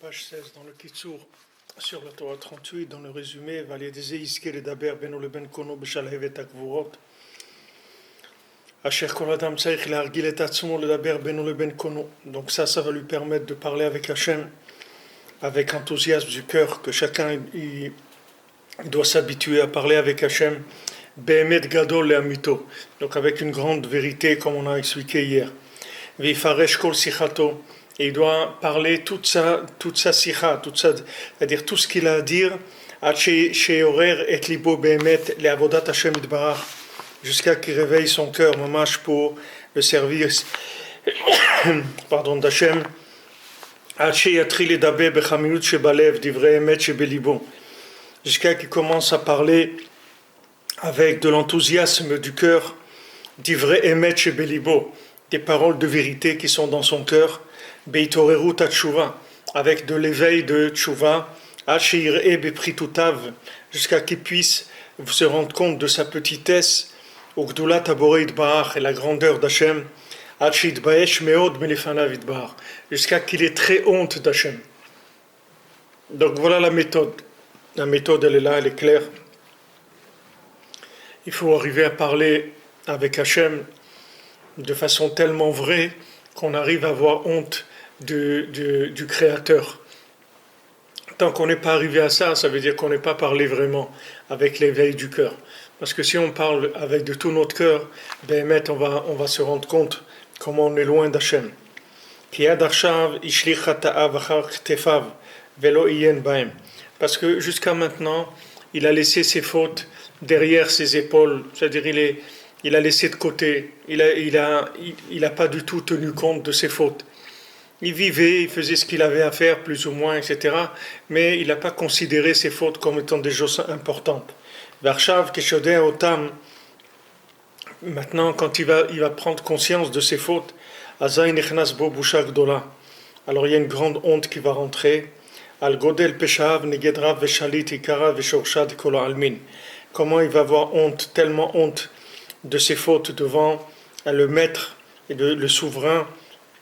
page 16 dans le Kitsour sur la Torah 38, dans le résumé, Valideze Isker Daber Beno le Ben Kono Beshalhevet Akvurot. Asher Kol Adam Tsaich Largil et Atzmo le Daber Beno le Ben Kono. Donc ça va lui permettre de parler avec Hachem, avec enthousiasme du cœur, que chacun il doit s'habituer à parler avec Hachem. Behemet Gadol le Amito. Donc avec une grande vérité, comme on a expliqué hier. Vifaresh Kol Sichato. Et il doit parler toute sa sikha, c'est-à-dire tout ce qu'il a à dire, jusqu'à qu'il réveille son cœur, mamash, pour le service d'Hachem, jusqu'à qu'il commence à parler avec de l'enthousiasme du cœur, des paroles de vérité qui sont dans son cœur, avec de l'éveil de Tshuva, jusqu'à qu'il puisse se rendre compte de sa petitesse, et la grandeur d'Hachem, jusqu'à qu'il ait très honte d'Hachem. Donc voilà la méthode. La méthode, elle est là, elle est claire. Il faut arriver à parler avec Hachem de façon tellement vraie qu'on arrive à avoir honte du Créateur. Tant qu'on n'est pas arrivé à ça, ça veut dire qu'on n'est pas parlé vraiment avec l'éveil du cœur. Parce que si on parle avec de tout notre cœur, on va se rendre compte comment on est loin d'Hachem. Parce que jusqu'à maintenant, il a laissé ses fautes derrière ses épaules, c'est-à-dire il a laissé de côté, il a pas du tout tenu compte de ses fautes. Il vivait, il faisait ce qu'il avait à faire, plus ou moins, etc. Mais il n'a pas considéré ses fautes comme étant des choses importantes. Varshav, Keshodea, Otam, maintenant, quand il va prendre conscience de ses fautes, Azaï Nechnas Bo Bouchak Dola, alors il y a une grande honte qui va rentrer. Al Godel Peshav, Negedrav, Veshalit, Ikara, Veshorshad, Kola Almin. Comment il va avoir honte, tellement honte de ses fautes devant le maître et le souverain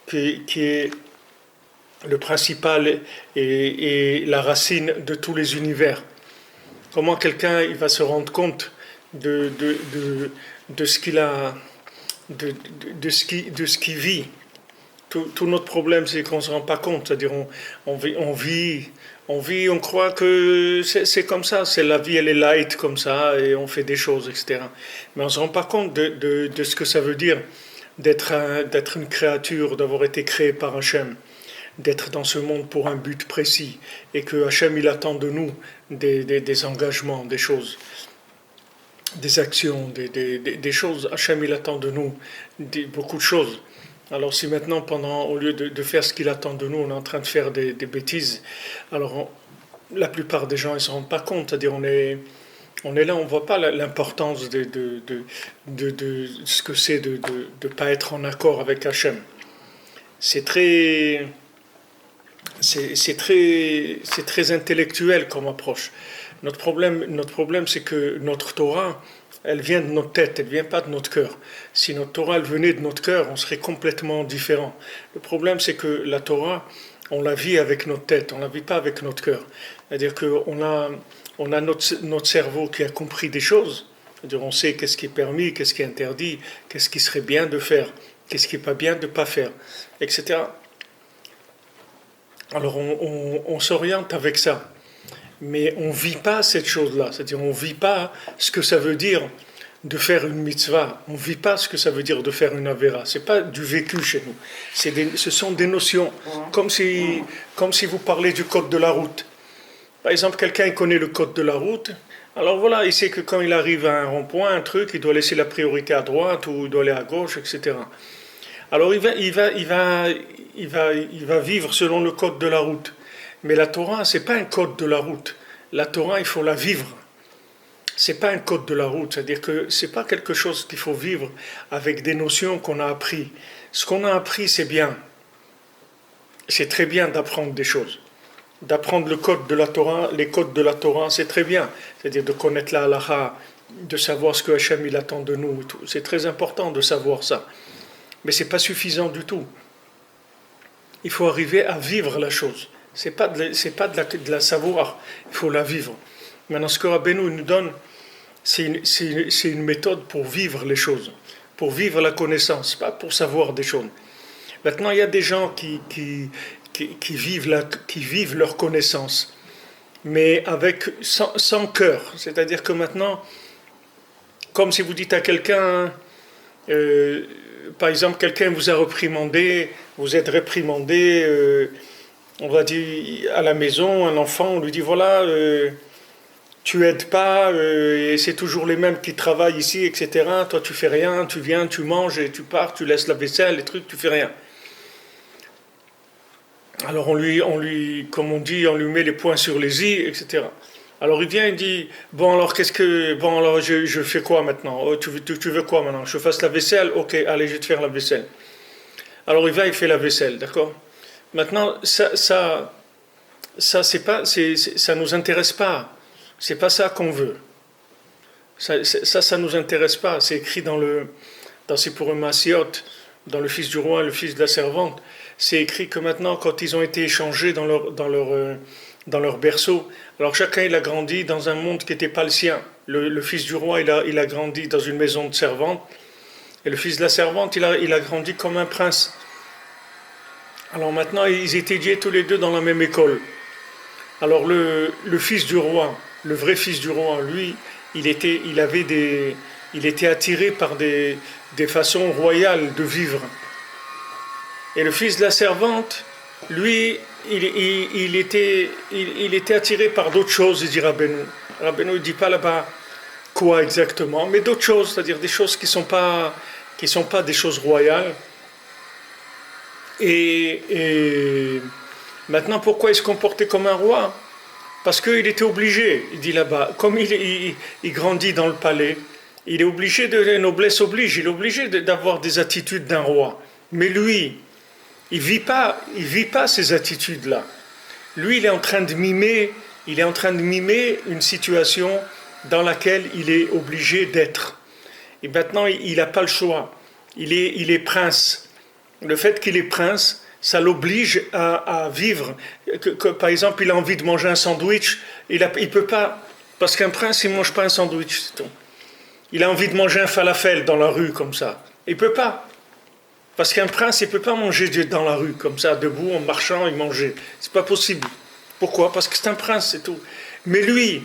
qui est le principal et la racine de tous les univers. Comment quelqu'un il va se rendre compte de ce qu'il a, de ce qu'il vit. Tout notre problème, c'est qu'on ne se rend pas compte. C'est-à-dire, on vit, on croit que c'est comme ça. C'est la vie, elle est light comme ça, et on fait des choses, etc. Mais on ne se rend pas compte de ce que ça veut dire d'être une créature, d'avoir été créé par Hachem, d'être dans ce monde pour un but précis, et que Hachem, il attend de nous des engagements, des choses, des actions, des choses. Hachem, il attend de nous beaucoup de choses. Alors si maintenant, au lieu de faire ce qu'il attend de nous, on est en train de faire des bêtises, alors la plupart des gens ils ne se rendent pas compte, c'est-à-dire on est là, on ne voit pas l'importance de ce que c'est de ne pas être en accord avec Hachem. C'est très intellectuel comme approche. Notre problème, c'est que notre Torah, elle vient de notre tête, elle ne vient pas de notre cœur. Si notre Torah elle venait de notre cœur, on serait complètement différent. Le problème, c'est que la Torah, on la vit avec notre tête, on ne la vit pas avec notre cœur. C'est-à-dire qu'on a notre cerveau qui a compris des choses. C'est-à-dire on sait qu'est-ce qui est permis, qu'est-ce qui est interdit, qu'est-ce qui serait bien de faire, qu'est-ce qui n'est pas bien de ne pas faire, etc. Alors on s'oriente avec ça. Mais on ne vit pas cette chose-là, c'est-à-dire on ne vit pas ce que ça veut dire de faire une mitzvah, on ne vit pas ce que ça veut dire de faire une avéra, ce n'est pas du vécu chez nous, ce sont des notions, comme si vous parlez du code de la route. Par exemple, quelqu'un connaît le code de la route, alors voilà, il sait que quand il arrive à un rond-point, un truc, il doit laisser la priorité à droite ou il doit aller à gauche, etc. Alors il va vivre selon le code de la route. Mais la Torah, ce n'est pas un code de la route. La Torah, il faut la vivre. Ce n'est pas un code de la route. C'est-à-dire que ce n'est pas quelque chose qu'il faut vivre avec des notions qu'on a apprises. Ce qu'on a appris, c'est bien. C'est très bien d'apprendre des choses. D'apprendre le code de la Torah, les codes de la Torah, c'est très bien. C'est-à-dire de connaître la halakha, de savoir ce que Hachem il attend de nous. C'est très important de savoir ça. Mais ce n'est pas suffisant du tout. Il faut arriver à vivre la chose. De la savoir, il faut la vivre. Maintenant, ce que Rabbeinu nous donne, c'est une méthode pour vivre les choses, pour vivre la connaissance, pas pour savoir des choses. Maintenant, il y a des gens qui vivent leur connaissance, mais sans cœur. C'est-à-dire que maintenant, comme si vous dites à quelqu'un, par exemple, quelqu'un vous a reprimandé, vous êtes réprimandé, on va dire à la maison, un enfant, on lui dit voilà, tu aides pas, et c'est toujours les mêmes qui travaillent ici, etc. Toi, tu fais rien, tu viens, tu manges et tu pars, tu laisses la vaisselle, les trucs, tu fais rien. Alors comme on dit, on lui met les points sur les i, etc. Alors il vient, il dit, bon alors je fais quoi maintenant? Oh, tu veux quoi maintenant? Je fasse la vaisselle? Ok, allez, je vais te faire la vaisselle. Alors il va, il fait la vaisselle, d'accord? Maintenant, ça nous intéresse pas. C'est pas ça qu'on veut. Ça nous intéresse pas. C'est écrit dans Sippurim Maasiot, dans le fils du roi et le fils de la servante. C'est écrit que maintenant, quand ils ont été échangés dans leur berceau, alors chacun il a grandi dans un monde qui n'était pas le sien. Le fils du roi il a grandi dans une maison de servante, et le fils de la servante il a grandi comme un prince. Alors maintenant ils étudiaient tous les deux dans la même école. Alors le fils du roi, le vrai fils du roi, lui, il était attiré par des façons royales de vivre. Et le fils de la servante, lui, il était attiré par d'autres choses, dit Rabbeinu. Rabbeinu ne dit pas là-bas quoi exactement, mais d'autres choses, c'est-à-dire des choses qui sont pas des choses royales. Et maintenant, pourquoi il se comportait comme un roi? Parce qu'il était obligé, il dit là-bas, comme il grandit dans le palais, il est obligé la noblesse oblige, il est obligé d'avoir des attitudes d'un roi. Mais lui, il vit pas ces attitudes-là. Lui, il est en train de mimer une situation dans laquelle il est obligé d'être. Et maintenant, il n'a pas le choix. Il est prince. Le fait qu'il est prince, ça l'oblige à vivre. Par exemple, il a envie de manger un sandwich, il peut pas, parce qu'un prince, il mange pas un sandwich, c'est tout. Il a envie de manger un falafel dans la rue comme ça. Il peut pas. Parce qu'un prince, il ne peut pas manger dans la rue, comme ça, debout, en marchant, et manger. C'est pas possible. Pourquoi? Parce que c'est un prince, c'est tout. Mais lui,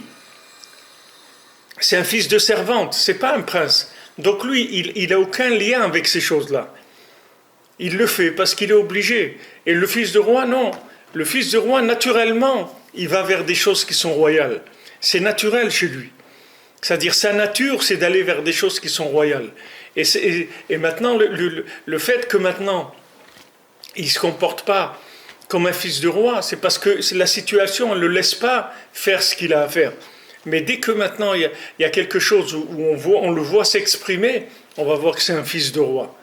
c'est un fils de servante, c'est pas un prince. Donc lui, il n'a aucun lien avec ces choses-là. Il le fait parce qu'il est obligé. Et le fils de roi, non. Le fils de roi, naturellement, il va vers des choses qui sont royales. C'est naturel chez lui. C'est-à-dire, sa nature, c'est d'aller vers des choses qui sont royales. Et maintenant, le fait que maintenant, il ne se comporte pas comme un fils de roi, c'est parce que la situation ne le laisse pas faire ce qu'il a à faire. Mais dès que maintenant, il y a quelque chose où on le voit s'exprimer, on va voir que c'est un fils de roi.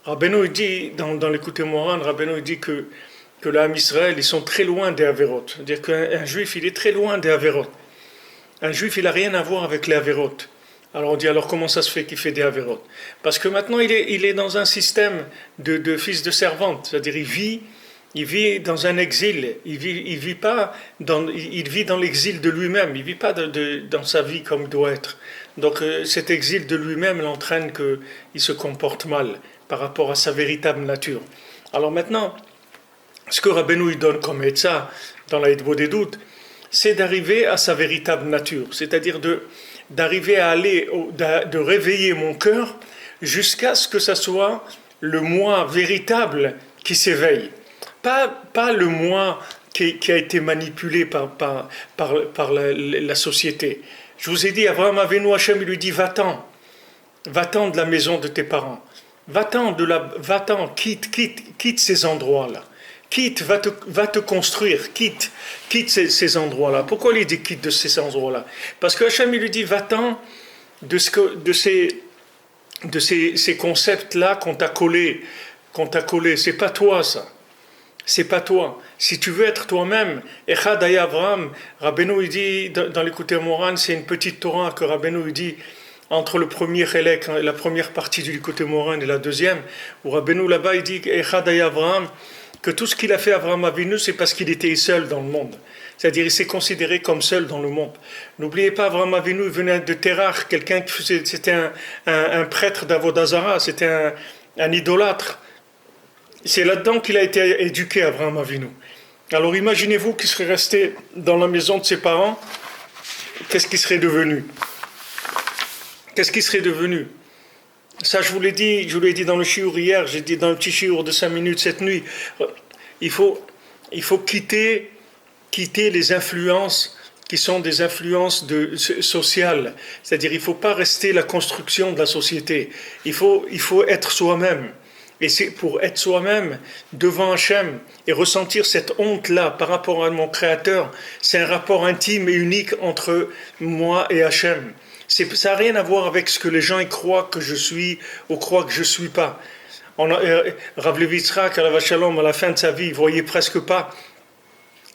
Rabbeinu dit, dans l'Écoutez Moran, Rabbeinu dit que l'âme Israël, ils sont très loin des Averot. C'est-à-dire qu'un juif, il est très loin des Averot. Un juif, il n'a rien à voir avec les Averot. Alors on dit, alors comment ça se fait qu'il fait des Averot? Parce que maintenant, il est dans un système de fils de servante. C'est-à-dire, il vit dans un exil. Il vit dans l'exil de lui-même. Il ne vit pas dans sa vie comme il doit être. Donc cet exil de lui-même l'entraîne qu'il se comporte mal par rapport à sa véritable nature. Alors maintenant, ce que Rabbeinu lui donne comme Etzah dans la Hitbo des doutes, c'est d'arriver à sa véritable nature, c'est-à-dire d'arriver à de réveiller mon cœur jusqu'à ce que ça soit le moi véritable qui s'éveille. Pas le moi qui a été manipulé par la société. Je vous ai dit, Abraham Avinu Hachem, il lui dit, va-t'en de la maison de tes parents. Va-t'en, quitte ces endroits-là. Va te construire, quitte ces endroits-là. Pourquoi il dit quitte de ces endroits-là? Parce que Hachem, il lui dit, va-t'en de ces concepts-là qu'on t'a collés. C'est pas toi, ça. C'est pas toi. Si tu veux être toi-même, Echad Haya Avraham, Rabbeinu, il dit, dans l'Écoutez Moran, c'est une petite Torah que Rabbeinu, il dit, entre le premier Chelek, la première partie du Likutei Moharan et la deuxième, où Rabbeinu là-bas il dit Echad Haya Avraham, que tout ce qu'il a fait Abraham Avinu, c'est parce qu'il était seul dans le monde. C'est-à-dire, il s'est considéré comme seul dans le monde. N'oubliez pas, Abraham Avinu venait de Terach, quelqu'un qui faisait, c'était un prêtre d'Avodazara, c'était un idolâtre. C'est là-dedans qu'il a été éduqué, Abraham Avinu. Alors imaginez-vous qu'il serait resté dans la maison de ses parents, qu'est-ce qu'il serait devenu? Qu'est-ce qu'il serait devenu? Ça, je vous l'ai dit dans le shiur hier, j'ai dit dans le petit shiur de 5 minutes cette nuit. Il faut quitter les influences qui sont des influences sociales. C'est-à-dire, il ne faut pas rester la construction de la société. Il faut être soi-même. Et c'est pour être soi-même devant Hachem et ressentir cette honte-là par rapport à mon Créateur, c'est un rapport intime et unique entre moi et Hachem. Ça n'a rien à voir avec ce que les gens y croient que je suis ou croient que je ne suis pas. Rav Levi Yitzhak, à la fin de sa vie, il ne voyait presque pas.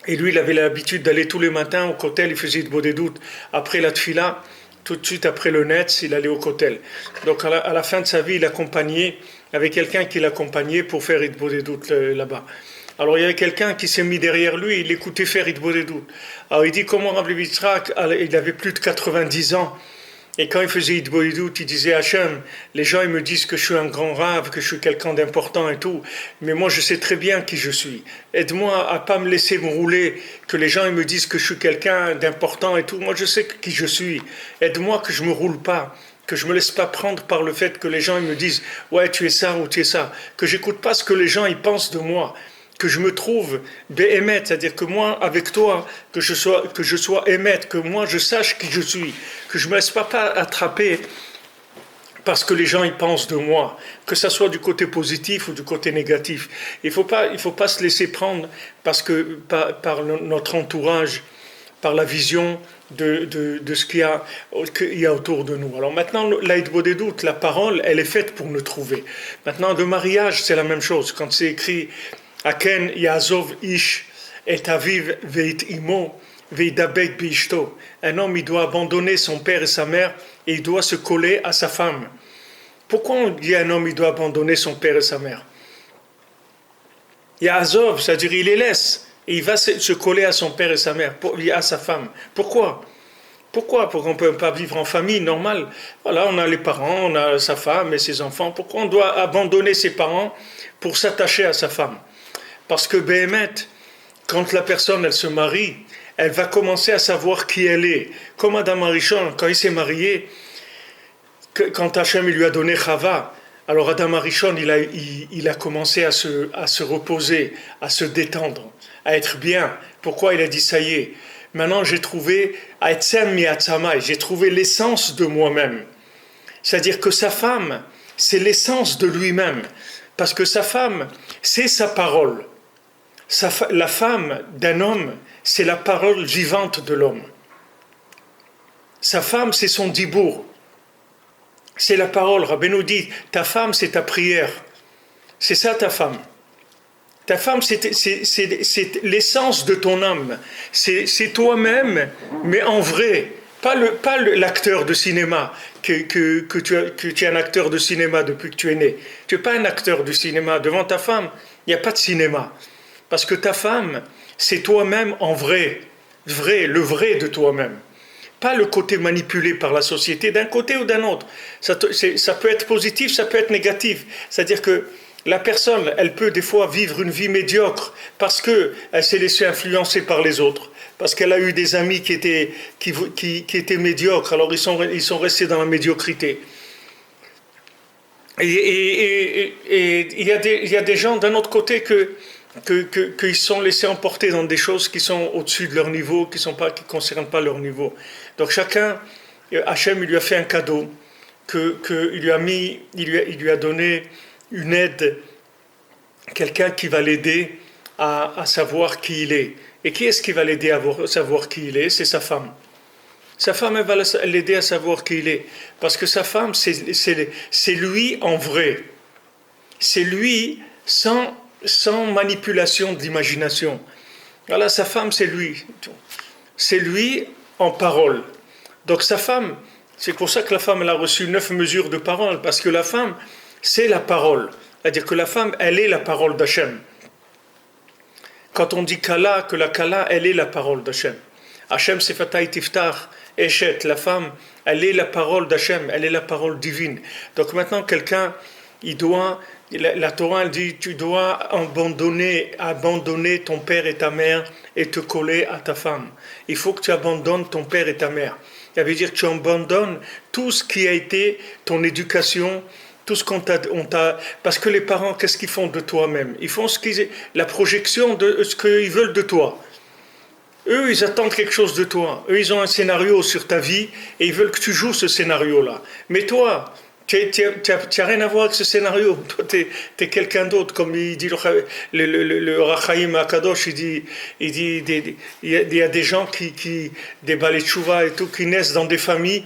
Et lui, il avait l'habitude d'aller tous les matins au kotel, il faisait de bodédout. Après la tfila, tout de suite après le netz, il allait au kotel. Donc à la fin de sa vie, il accompagnait, avec quelqu'un qui l'accompagnait pour faire Hitbodedut là-bas. Alors il y avait quelqu'un qui s'est mis derrière lui, il écoutait faire Hitbodedut. Alors il dit comment Rav Levi Yitzhak, il avait plus de 90 ans, et quand il faisait Hitbodedut, il disait Hachem, les gens ils me disent que je suis un grand rave, que je suis quelqu'un d'important et tout, mais moi je sais très bien qui je suis. Aide-moi à pas me laisser me rouler, que les gens ils me disent que je suis quelqu'un d'important et tout, moi je sais qui je suis. Aide-moi que je me roule pas, que je me laisse pas prendre par le fait que les gens ils me disent ouais tu es ça ou tu es ça, que j'écoute pas ce que les gens ils pensent de moi, que je me trouve béhémet, c'est-à-dire que moi avec toi que je sois émet, que moi je sache qui je suis, que je me laisse pas attraper parce que les gens ils pensent de moi, que ça soit du côté positif ou du côté négatif. Il faut pas se laisser prendre parce que par notre entourage, par la vision de ce qu'il y a autour de nous. Alors maintenant, l'Aïd-Bodédout, la parole, elle est faite pour nous trouver. Maintenant, le mariage, c'est la même chose. Quand c'est écrit « Aken Yazov Ish et Aviv veit imo veidabek bishto » un homme, il doit abandonner son père et sa mère et il doit se coller à sa femme. Pourquoi on dit un homme, il doit abandonner son père et sa mère? Yazov, c'est-à-dire il les laisse. Et il va se coller à son père et sa mère, à sa femme. Pourquoi? Pourquoi? Pour qu'on ne peut pas vivre en famille normale. Voilà, on a les parents, on a sa femme et ses enfants. Pourquoi on doit abandonner ses parents pour s'attacher à sa femme? Parce que Béhémet, quand la personne elle se marie, elle va commencer à savoir qui elle est. Comme Adam Arishon, quand il s'est marié, quand Hachem lui a donné Chava, alors Adam Arishon, il a commencé à se reposer, à se détendre, à être bien. Pourquoi? Il a dit, ça y est, maintenant j'ai trouvé, j'ai trouvé l'essence de moi-même. C'est-à-dire que sa femme, c'est l'essence de lui-même. Parce que sa femme, c'est sa parole. La femme d'un homme, c'est la parole vivante de l'homme. Sa femme, c'est son dibour. C'est la parole. Rabbeinu dit, ta femme, c'est ta prière. C'est ça ta femme. Ta femme, c'est l'essence de ton âme. C'est toi-même, mais en vrai. Pas l'acteur de cinéma, que tu es un acteur de cinéma depuis que tu es né. Tu n'es pas un acteur de cinéma. Devant ta femme, il n'y a pas de cinéma. Parce que ta femme, c'est toi-même en vrai. Le vrai de toi-même. Pas le côté manipulé par la société d'un côté ou d'un autre. Ça peut être positif, ça peut être négatif. C'est-à-dire que la personne, elle peut des fois vivre une vie médiocre parce qu'elle s'est laissée influencer par les autres, parce qu'elle a eu des amis qui étaient médiocres, alors ils sont restés dans la médiocrité. Et il y a des gens d'un autre côté qu'ils sont laissés emporter dans des choses qui sont au-dessus de leur niveau, qui ne concernent pas leur niveau. Donc chacun, Hachem, il lui a fait un cadeau, il lui a donné une aide, quelqu'un qui va l'aider à savoir qui il est. Et qui est-ce qui va l'aider à savoir qui il est? C'est sa femme. Sa femme, elle va l'aider à savoir qui il est. Parce que sa femme, c'est lui en vrai. C'est lui sans manipulation de l'imagination. Voilà, sa femme, c'est lui. C'est lui en parole. Donc sa femme, c'est pour ça que la femme elle a reçu 9 mesures de parole, parce que la femme, c'est la parole. C'est-à-dire que la femme, elle est la parole d'Hachem. Quand on dit Kala, que la Kala, elle est la parole d'Hachem. Hachem Sefatai Tiftar, Eshet, la femme, elle est la parole d'Hachem, elle est la parole divine. Donc maintenant, quelqu'un, la Torah elle dit, tu dois abandonner ton père et ta mère et te coller à ta femme. Il faut que tu abandonnes ton père et ta mère. Ça veut dire que tu abandonnes tout ce qui a été ton éducation, tout ce parce que les parents, qu'est-ce qu'ils font de toi-même? Ils font la projection de ce qu'ils veulent de toi. Eux, ils attendent quelque chose de toi. Eux, ils ont un scénario sur ta vie et ils veulent que tu joues ce scénario-là. Mais toi, tu n'as rien à voir avec ce scénario. Toi, tu es quelqu'un d'autre. Comme il dit le Rachaim Akadosh, il y a des gens des Balei Tshuva et tout, qui naissent dans des familles.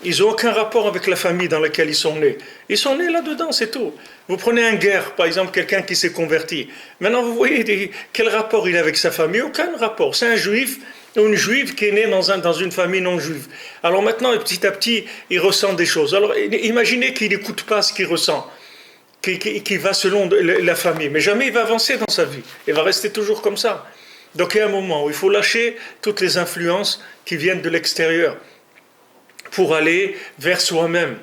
Ils n'ont aucun rapport avec la famille dans laquelle ils sont nés. Ils sont nés là-dedans, c'est tout. Vous prenez un guerre, par exemple, quelqu'un qui s'est converti. Maintenant, vous voyez quel rapport il a avec sa famille? Aucun rapport. C'est un juif ou une juive qui est née dans une famille non juive. Alors maintenant, petit à petit, il ressent des choses. Alors imaginez qu'il n'écoute pas ce qu'il ressent, qu'il va selon la famille. Mais jamais il va avancer dans sa vie. Il va rester toujours comme ça. Donc il y a un moment où il faut lâcher toutes les influences qui viennent de l'extérieur pour aller vers soi-même.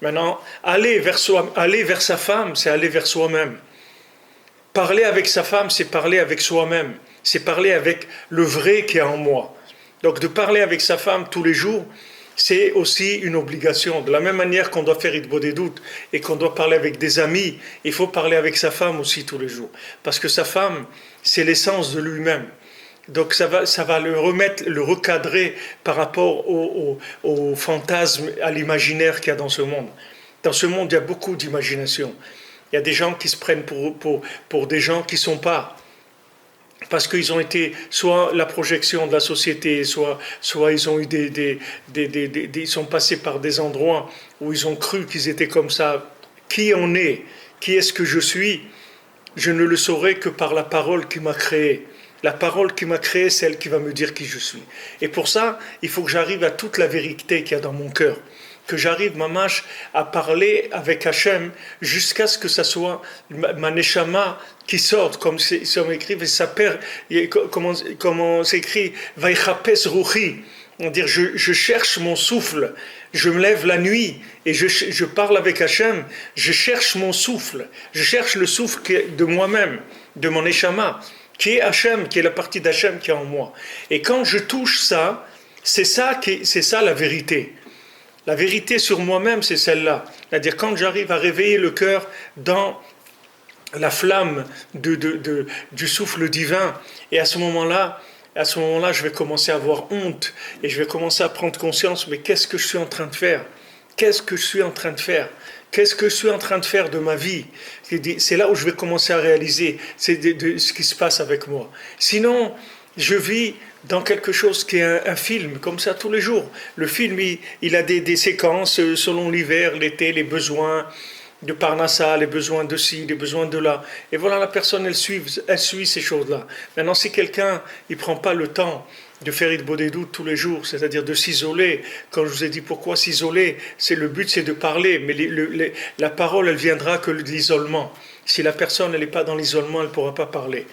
Maintenant, aller vers sa femme, c'est aller vers soi-même. Parler avec sa femme, c'est parler avec soi-même. C'est parler avec le vrai qui est en moi. Donc de parler avec sa femme tous les jours, c'est aussi une obligation. De la même manière qu'on doit faire Hitbodedut et qu'on doit parler avec des amis, il faut parler avec sa femme aussi tous les jours. Parce que sa femme, c'est l'essence de lui-même. Donc ça va le recadrer par rapport au fantasme, à l'imaginaire qu'il y a dans ce monde. Dans ce monde, il y a beaucoup d'imagination. Il y a des gens qui se prennent pour des gens qui ne sont pas. Parce qu'ils ont été soit la projection de la société, soit ils ont eu ils sont passés par des endroits où ils ont cru qu'ils étaient comme ça. Qui on est? Qui est-ce que je suis? Je ne le saurai que par la parole qui m'a créé. La parole qui m'a créé, c'est elle qui va me dire qui je suis. Et pour ça, il faut que j'arrive à toute la vérité qu'il y a dans mon cœur. Que j'arrive, mamash, à parler avec Hachem jusqu'à ce que ça soit ma neshama qui sorte, comme c'est écrit, comment c'est écrit, Vaichapes ruchi. C'est-à-dire, je cherche mon souffle, je me lève la nuit et je parle avec Hachem, je cherche mon souffle, je cherche le souffle de moi-même, de mon neshama, qui est Hachem, qui est la partie d'Hachem qui est en moi. Et quand je touche ça, c'est ça la vérité. La vérité sur moi-même, c'est celle-là. C'est-à-dire quand j'arrive à réveiller le cœur dans la flamme du souffle divin, et à ce moment-là, je vais commencer à avoir honte, et je vais commencer à prendre conscience, mais qu'est-ce que je suis en train de faire? Qu'est-ce que je suis en train de faire? Qu'est-ce que je suis en train de faire de ma vie? C'est là où je vais commencer à réaliser ce qui se passe avec moi. Sinon, je vis dans quelque chose qui est un film, comme ça tous les jours. Le film, il a des séquences selon l'hiver, l'été, les besoins de Parnassa, les besoins de ci, les besoins de là. Et voilà, la personne, elle suit ces choses-là. Maintenant, si quelqu'un, il prend pas le temps de faire Hitbodedut tous les jours, c'est-à-dire de s'isoler. Quand je vous ai dit pourquoi s'isoler, le but c'est de parler, mais la parole elle viendra que de l'isolement. Si la personne elle n'est pas dans l'isolement, elle ne pourra pas parler.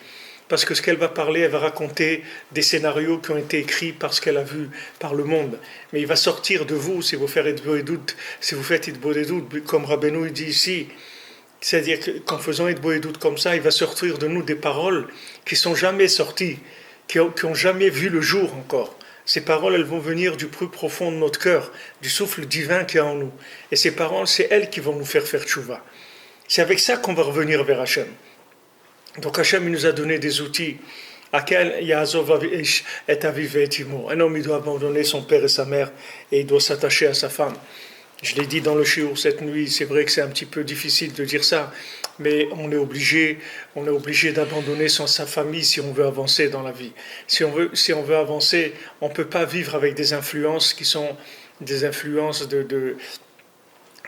Parce que ce qu'elle va parler, elle va raconter des scénarios qui ont été écrits par ce qu'elle a vu par le monde. Mais il va sortir de vous si vous faites Hitbodedut, comme Rabbeinu dit ici. C'est-à-dire qu'en faisant Hitbodedut comme ça, il va sortir de nous des paroles qui ne sont jamais sorties, qui n'ont jamais vu le jour encore. Ces paroles, elles vont venir du plus profond de notre cœur, du souffle divin qui est en nous. Et ces paroles, c'est elles qui vont nous faire tchouva. C'est avec ça qu'on va revenir vers Hachem. Donc Hachem, il nous a donné des outils. Yazov et Aviv et Timo. Un homme, il doit abandonner son père et sa mère et il doit s'attacher à sa femme. Je l'ai dit dans le shiur cette nuit, c'est vrai que c'est un petit peu difficile de dire ça, mais on est obligé d'abandonner sa famille si on veut avancer dans la vie. Si on veut avancer, on ne peut pas vivre avec des influences qui sont des influences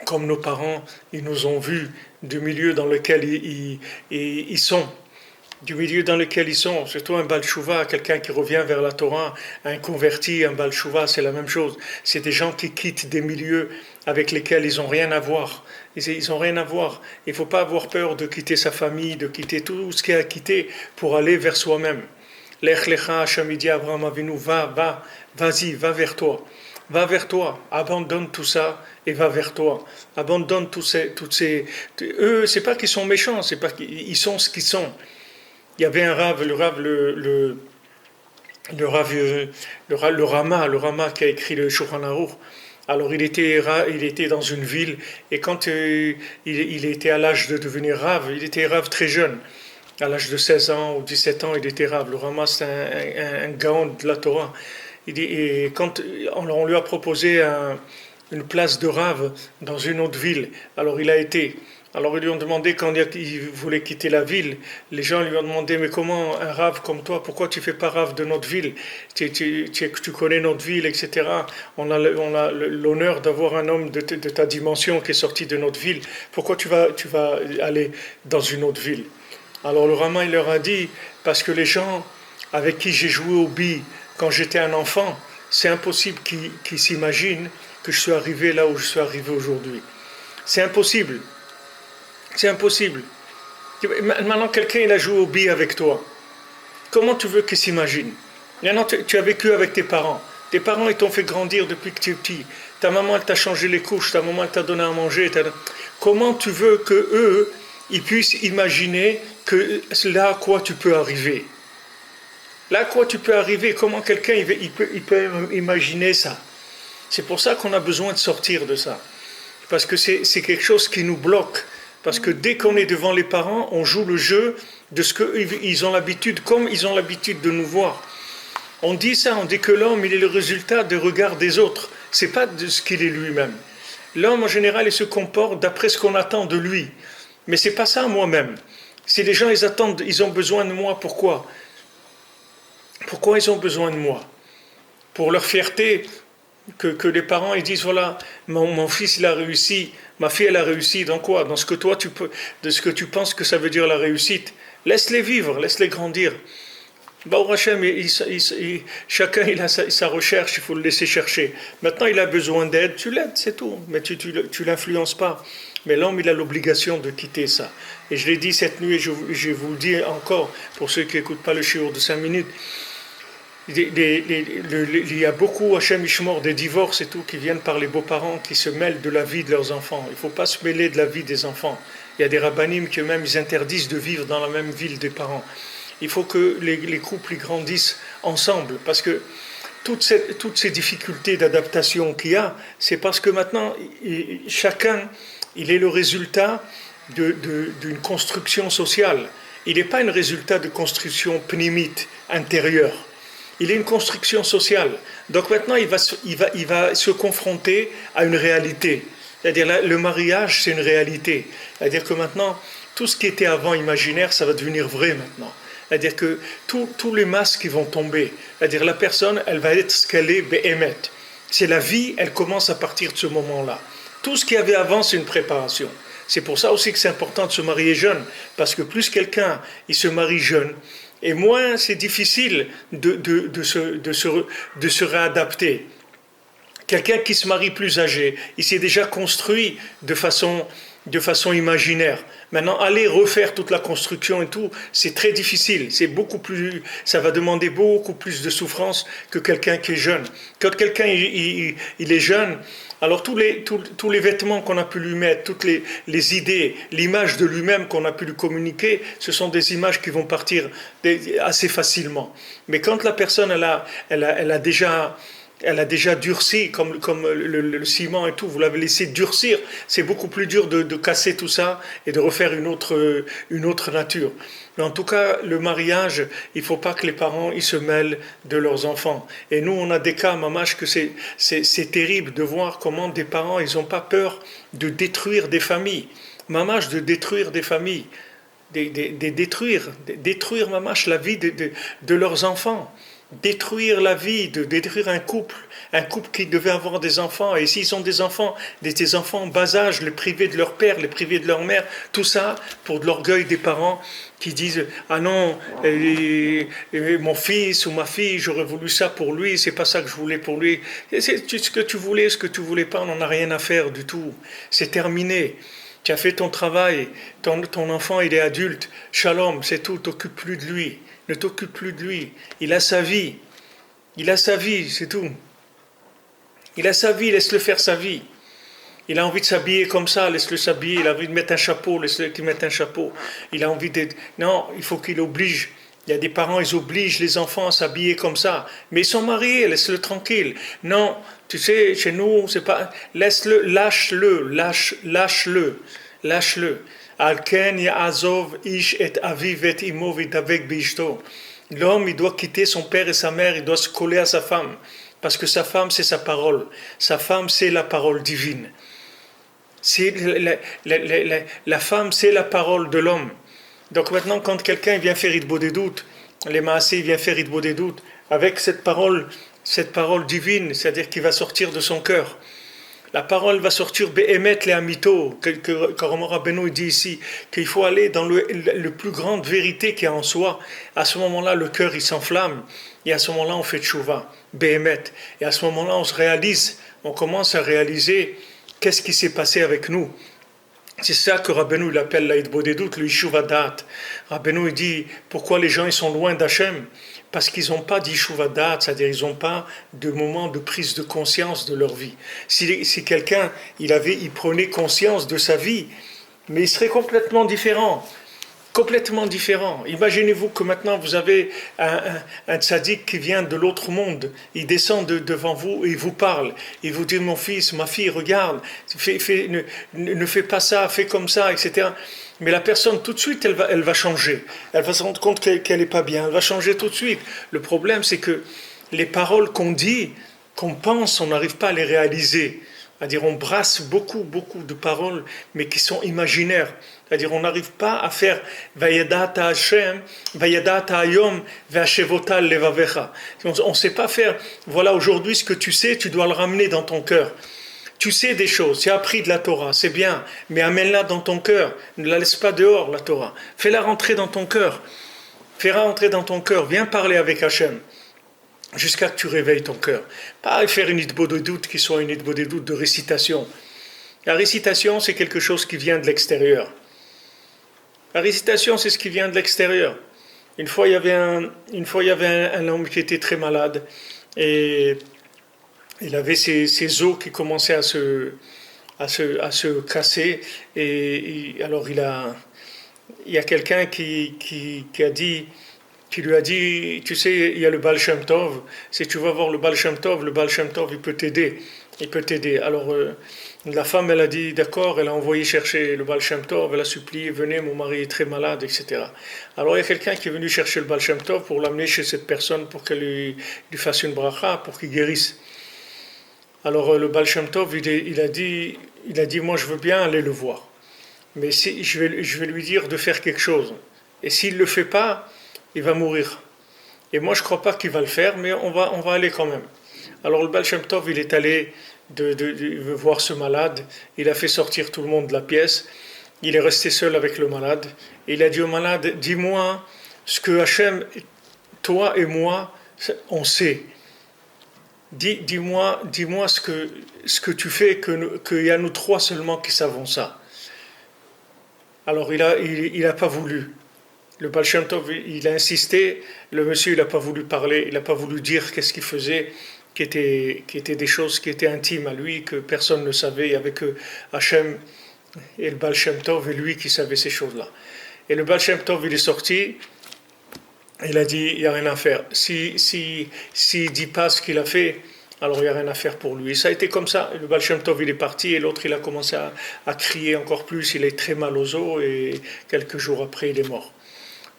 comme nos parents, ils nous ont vus du milieu dans lequel ils sont. du milieu dans lequel ils sont. Surtout un Baal Tshuva, quelqu'un qui revient vers la Torah, un converti, un Baal Tshuva, c'est la même chose. C'est des gens qui quittent des milieux avec lesquels ils n'ont rien à voir. Ils n'ont rien à voir. Il ne faut pas avoir peur de quitter sa famille, de quitter tout ce qu'il y a à quitter pour aller vers soi-même. Lech lecha, Hachem dit à Abraham Avinu, vas-y, va vers toi. Va vers toi, abandonne tout ça et va vers toi. Abandonne toutes ces. Eux, c'est pas qu'ils sont méchants, c'est pas qu'ils sont ce qu'ils sont. Il y avait un rave, le Rama qui a écrit le Shulchan Aruch. Alors il était dans une ville et quand il était à l'âge de devenir rave, il était rave très jeune. À l'âge de 16 ans ou 17 ans, il était rave. Le Rama, c'est un gaon de la Torah. Et quand on lui a proposé une place de rave dans une autre ville, alors il a été. Alors ils lui ont demandé, quand il voulait quitter la ville, les gens lui ont demandé, mais comment un rave comme toi, pourquoi tu fais pas rave de notre ville? Tu connais notre ville, etc. On a l'honneur d'avoir un homme de ta dimension qui est sorti de notre ville. Pourquoi tu vas aller dans une autre ville? Alors le Rama, il leur a dit, parce que les gens avec qui j'ai joué au billes quand j'étais un enfant, c'est impossible qu'ils s'imaginent que je suis arrivé là où je suis arrivé aujourd'hui. C'est impossible. C'est impossible. Maintenant, quelqu'un il a joué au billes avec toi. Comment tu veux qu'il s'imagine? Maintenant, tu as vécu avec tes parents. Tes parents, ils t'ont fait grandir depuis que tu es petit. Ta maman, elle t'a changé les couches. Ta maman, elle t'a donné à manger. Comment tu veux que eux, ils puissent imaginer que là à quoi tu peux arriver? Là à quoi tu peux arriver? Comment quelqu'un il peut imaginer ça? C'est pour ça qu'on a besoin de sortir de ça. Parce que c'est quelque chose qui nous bloque. Parce que dès qu'on est devant les parents, on joue le jeu de ce qu'ils ont l'habitude, comme ils ont l'habitude de nous voir. On dit ça, on dit que l'homme, il est le résultat des regards des autres. C'est pas de ce qu'il est lui-même. L'homme, en général, il se comporte d'après ce qu'on attend de lui. Mais c'est pas ça moi-même. Si les gens, ils ont besoin de moi, pourquoi? Pourquoi ils ont besoin de moi? Pour leur fierté, que les parents ils disent voilà, mon fils il a réussi, ma fille elle a réussi, dans quoi? Dans ce que toi de ce que tu penses que ça veut dire la réussite. Laisse-les vivre, laisse-les grandir. Baruch Hashem, chacun il a sa recherche, il faut le laisser chercher. Maintenant il a besoin d'aide, tu l'aides, c'est tout, mais tu l'influences pas. Mais l'homme il a l'obligation de quitter ça. Et je l'ai dit cette nuit, et je vous le dis encore, pour ceux qui n'écoutent pas le shiur de 5 minutes, il y a beaucoup, Hachem Ishmor, des divorces et tout, qui viennent par les beaux-parents qui se mêlent de la vie de leurs enfants. Il ne faut pas se mêler de la vie des enfants. Il y a des rabbanim qui eux-mêmes ils interdisent de vivre dans la même ville des parents. Il faut que les couples ils grandissent ensemble, parce que toutes ces difficultés d'adaptation qu'il y a, c'est parce que maintenant, chacun, il est le résultat d'une construction sociale. Il n'est pas un résultat de construction pnimite, intérieure. Il est une construction sociale. Donc maintenant, il va se confronter à une réalité. C'est-à-dire, le mariage, c'est une réalité. C'est-à-dire que maintenant, tout ce qui était avant imaginaire, ça va devenir vrai maintenant. C'est-à-dire que tous les masques vont tomber. C'est-à-dire, la personne, elle va être ce qu'elle est, be'emet. C'est la vie, elle commence à partir de ce moment-là. Tout ce qu'il y avait avant, c'est une préparation. C'est pour ça aussi que c'est important de se marier jeune. Parce que plus quelqu'un, il se marie jeune, et moins c'est difficile de se réadapter. Quelqu'un qui se marie plus âgé, il s'est déjà construit de façon imaginaire. Maintenant, aller refaire toute la construction et tout, c'est très difficile. Ça va demander beaucoup plus de souffrance que quelqu'un qui est jeune. Quand quelqu'un il est jeune, alors tous les vêtements qu'on a pu lui mettre, toutes les idées, l'image de lui-même qu'on a pu lui communiquer, ce sont des images qui vont partir assez facilement. Mais quand la personne elle a déjà durci, comme le ciment et tout, vous l'avez laissé durcir, c'est beaucoup plus dur de casser tout ça et de refaire une autre nature. Mais en tout cas, le mariage, il ne faut pas que les parents ils se mêlent de leurs enfants. Et nous, on a des cas, mamash, que c'est terrible de voir comment des parents, ils n'ont pas peur de détruire des familles. Mamash, de détruire des familles. Détruire mamash la vie de leurs enfants. détruire la vie, de détruire un couple qui devait avoir des enfants, et s'ils ont des enfants, des enfants en bas âge, les priver de leur père, les priver de leur mère, tout ça pour de l'orgueil des parents qui disent ah non, mon fils ou ma fille, j'aurais voulu ça pour lui, c'est pas ça que je voulais pour lui. C'est ce que tu voulais, ce que tu voulais pas, on n'en a rien à faire du tout. C'est terminé. Tu as fait ton travail, ton enfant il est adulte, shalom, c'est tout, t'occupe plus de lui, ne t'occupe plus de lui, il a sa vie, c'est tout. Il a sa vie, laisse-le faire sa vie. Il a envie de s'habiller comme ça, laisse-le s'habiller. Il a envie de mettre un chapeau, laisse-le qu'il mette un chapeau. Il a envie d'être... Non, il faut qu'il oblige. Il y a des parents, ils obligent les enfants à s'habiller comme ça. Mais ils sont mariés, laisse-le tranquille. Non, tu sais, chez nous, c'est pas... Laisse-le, lâche-le. Alken ya'azov ish et aviv et imo v'yadbek b'ishto. L'homme, il doit quitter son père et sa mère, il doit se coller à sa femme. Parce que sa femme, c'est sa parole. Sa femme, c'est la parole divine. C'est la femme, c'est la parole de l'homme. Donc maintenant, quand quelqu'un vient faire Idbo des doutes, les Maasé vient faire Idbo des doutes, avec cette parole divine, c'est-à-dire qui va sortir de son cœur. La parole va sortir Be'emet le Amito, que Rabbeinu dit ici, qu'il faut aller dans le plus grande vérité qu'il y a en soi. À ce moment-là, le cœur il s'enflamme, et à ce moment-là, on fait tchouva, Be'emet. Et à ce moment-là, on commence à réaliser qu'est-ce qui s'est passé avec nous. C'est ça que Rabbeinu il appelle l'Aïdbo des doutes, le Yishuvadat. Rabbeinu il dit pourquoi les gens ils sont loin d'Hachem. Parce qu'ils n'ont pas d'Yishuvadat, c'est-à-dire ils n'ont pas de moment de prise de conscience de leur vie. Si quelqu'un il prenait conscience de sa vie, mais il serait complètement différent. Complètement différent. Imaginez-vous que maintenant vous avez un tzaddik qui vient de l'autre monde, il descend devant vous et il vous parle, il vous dit mon fils, ma fille, regarde, ne fais pas ça, fais comme ça, etc. Mais la personne tout de suite elle va changer, elle va se rendre compte qu'elle n'est pas bien, elle va changer tout de suite. Le problème c'est que les paroles qu'on dit, qu'on pense, on n'arrive pas à les réaliser. C'est-à-dire on brasse beaucoup de paroles, mais qui sont imaginaires. C'est-à-dire on n'arrive pas à faire Vayadata Hashem, Vayadata Hayom, V'ashevotal levavecha. On ne sait pas faire, voilà aujourd'hui ce que tu sais, tu dois le ramener dans ton cœur. Tu sais des choses, tu as appris de la Torah, c'est bien, mais amène-la dans ton cœur. Ne la laisse pas dehors, la Torah. Fais-la rentrer dans ton cœur. Fais-la rentrer dans ton cœur. Viens parler avec Hashem. Jusqu'à que tu réveilles ton cœur. Pas faire une Idbo de doute qui soit une Idbo de doute de récitation. La récitation, c'est quelque chose qui vient de l'extérieur. La récitation, c'est ce qui vient de l'extérieur. Une fois, il y avait un homme qui était très malade et il avait ses os qui commençaient à se casser. Et alors, il y a quelqu'un qui lui a dit, tu sais, il y a le Baal Shem Tov, si tu vas voir le Baal Shem Tov, il peut t'aider. Alors, la femme, elle a dit, d'accord, elle a envoyé chercher le Baal Shem Tov, elle a supplié, venez, mon mari est très malade, etc. Alors, il y a quelqu'un qui est venu chercher le Baal Shem Tov pour l'amener chez cette personne, pour qu'elle lui fasse une bracha, pour qu'il guérisse. Alors, le Baal Shem Tov, il a dit, moi, je veux bien aller le voir. Mais si, je vais lui dire de faire quelque chose. Et s'il ne le fait pas, il va mourir. Et moi, je ne crois pas qu'il va le faire, mais on va aller quand même. Alors, le Baal Shem Tov, il est allé de voir ce malade. Il a fait sortir tout le monde de la pièce. Il est resté seul avec le malade. Et il a dit au malade, dis-moi ce que Hachem, toi et moi, on sait. Dis-moi ce que tu fais, qu'il y a nous trois seulement qui savons ça. Alors, il a pas voulu. Le Baal Shem Tov, il a insisté, le monsieur, il n'a pas voulu parler, il n'a pas voulu dire qu'est-ce qu'il faisait, qui étaient des choses qui étaient intimes à lui, que personne ne savait, il n'y avait que Hachem et le Baal Shem Tov et lui qui savaient ces choses-là. Et le Baal Shem Tov, il est sorti, il a dit, il n'y a rien à faire. S'il ne dit pas ce qu'il a fait, alors il n'y a rien à faire pour lui. Et ça a été comme ça. Le Baal Shem Tov, il est parti et l'autre, il a commencé à crier encore plus, il est très mal aux os et quelques jours après, il est mort.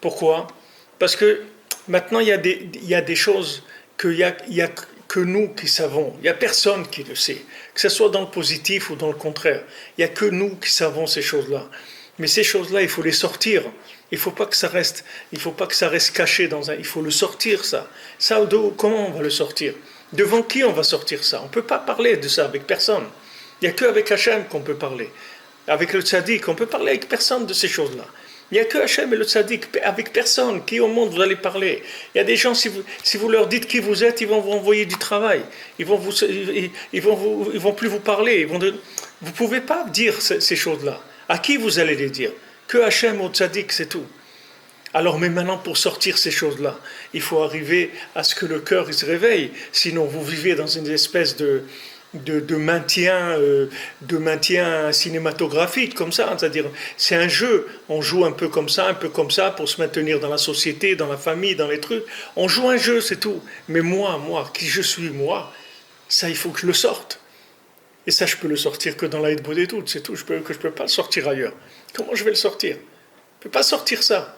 Pourquoi ? Parce que maintenant, il y a des choses qu'il y a que nous qui savons. Il n'y a personne qui le sait. Que ce soit dans le positif ou dans le contraire. Il n'y a que nous qui savons ces choses-là. Mais ces choses-là, il faut les sortir. Il faut pas que ça reste caché il faut le sortir ça. Comment on va le sortir? Devant qui on va sortir ça? On ne peut pas parler de ça avec personne. Il n'y a qu'avec Hachem qu'on peut parler. Avec le tzaddik, on peut parler avec personne de ces choses-là. Il n'y a que Hachem et le tzaddik, avec personne. Qui au monde vous allez parler? Il y a des gens, si vous leur dites qui vous êtes, ils vont vous envoyer du travail. Ils vont plus vous parler. Vous ne pouvez pas dire ces choses-là. À qui vous allez les dire? Que Hachem au tzaddik, c'est tout. Alors, mais maintenant, pour sortir ces choses-là, il faut arriver à ce que le cœur il se réveille. Sinon, vous vivez dans une espèce de maintien cinématographique, comme ça. C'est-à-dire, c'est un jeu. On joue un peu comme ça, pour se maintenir dans la société, dans la famille, dans les trucs. On joue un jeu, c'est tout. Mais moi, qui je suis, moi, ça, il faut que je le sorte. Et ça, je peux le sortir que dans l'Aïd Bodedut, c'est tout. Je peux pas le sortir ailleurs. Comment je vais le sortir? Je ne peux pas sortir ça.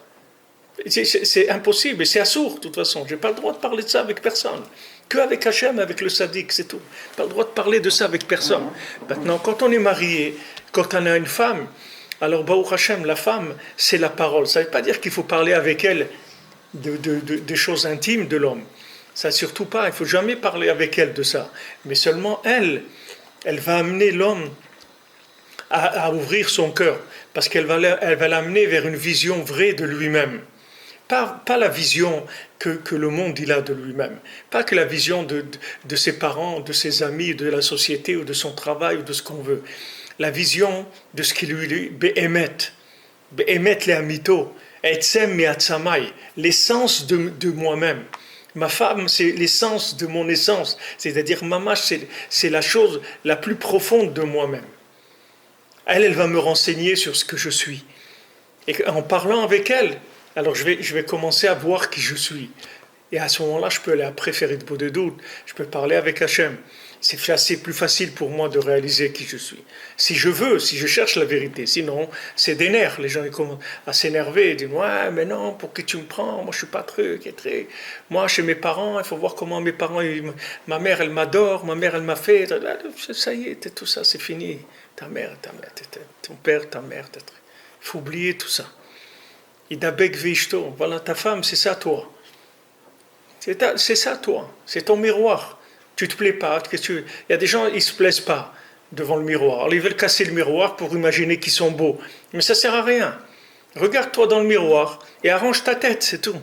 C'est impossible, et c'est assourd de toute façon. Je n'ai pas le droit de parler de ça avec personne. Que avec Hachem, avec le Sadiq, c'est tout. Je n'ai pas le droit de parler de ça avec personne. Maintenant, quand on est marié, quand on a une femme, alors Baruch Hachem, la femme, c'est la parole. Ça ne veut pas dire qu'il faut parler avec elle des choses intimes de l'homme. Ça surtout pas, il ne faut jamais parler avec elle de ça. Mais seulement elle va amener l'homme à ouvrir son cœur, parce qu'elle va l'amener vers une vision vraie de lui-même. Pas la vision que le monde il a de lui-même, pas que la vision de ses parents, de ses amis, de la société ou de son travail ou de ce qu'on veut. La vision de ce qui lui dit Be'emet le'amito, etzem me'atzamai, l'essence de moi-même. Ma femme, c'est l'essence de mon essence, c'est-à-dire mamash, c'est la chose la plus profonde de moi-même. Elle va me renseigner sur ce que je suis. Et en parlant avec elle, alors je vais commencer à voir qui je suis. Et à ce moment-là, je peux aller après faire une peau de doute. Je peux parler avec Hachem. C'est plus facile pour moi de réaliser qui je suis. Si je cherche la vérité. Sinon, c'est des nerfs. Les gens ils commencent à s'énerver. Ils disent, ouais, mais non, pour qui tu me prends? Moi, je suis pas truc. Moi, chez mes parents, il faut voir comment mes parents... Ma mère, elle m'adore. Ma mère, elle m'a fait... Ça y est, tout ça, c'est fini. Ta mère, ton père, ta mère. Il faut oublier tout ça. Idabek vishto, voilà ta femme, c'est ça toi. C'est ça toi, c'est ton miroir. Tu te plais pas, il y a des gens, ils se plaisent pas devant le miroir. Alors, ils veulent casser le miroir pour imaginer qu'ils sont beaux. Mais ça sert à rien. Regarde-toi dans le miroir et arrange ta tête, c'est tout.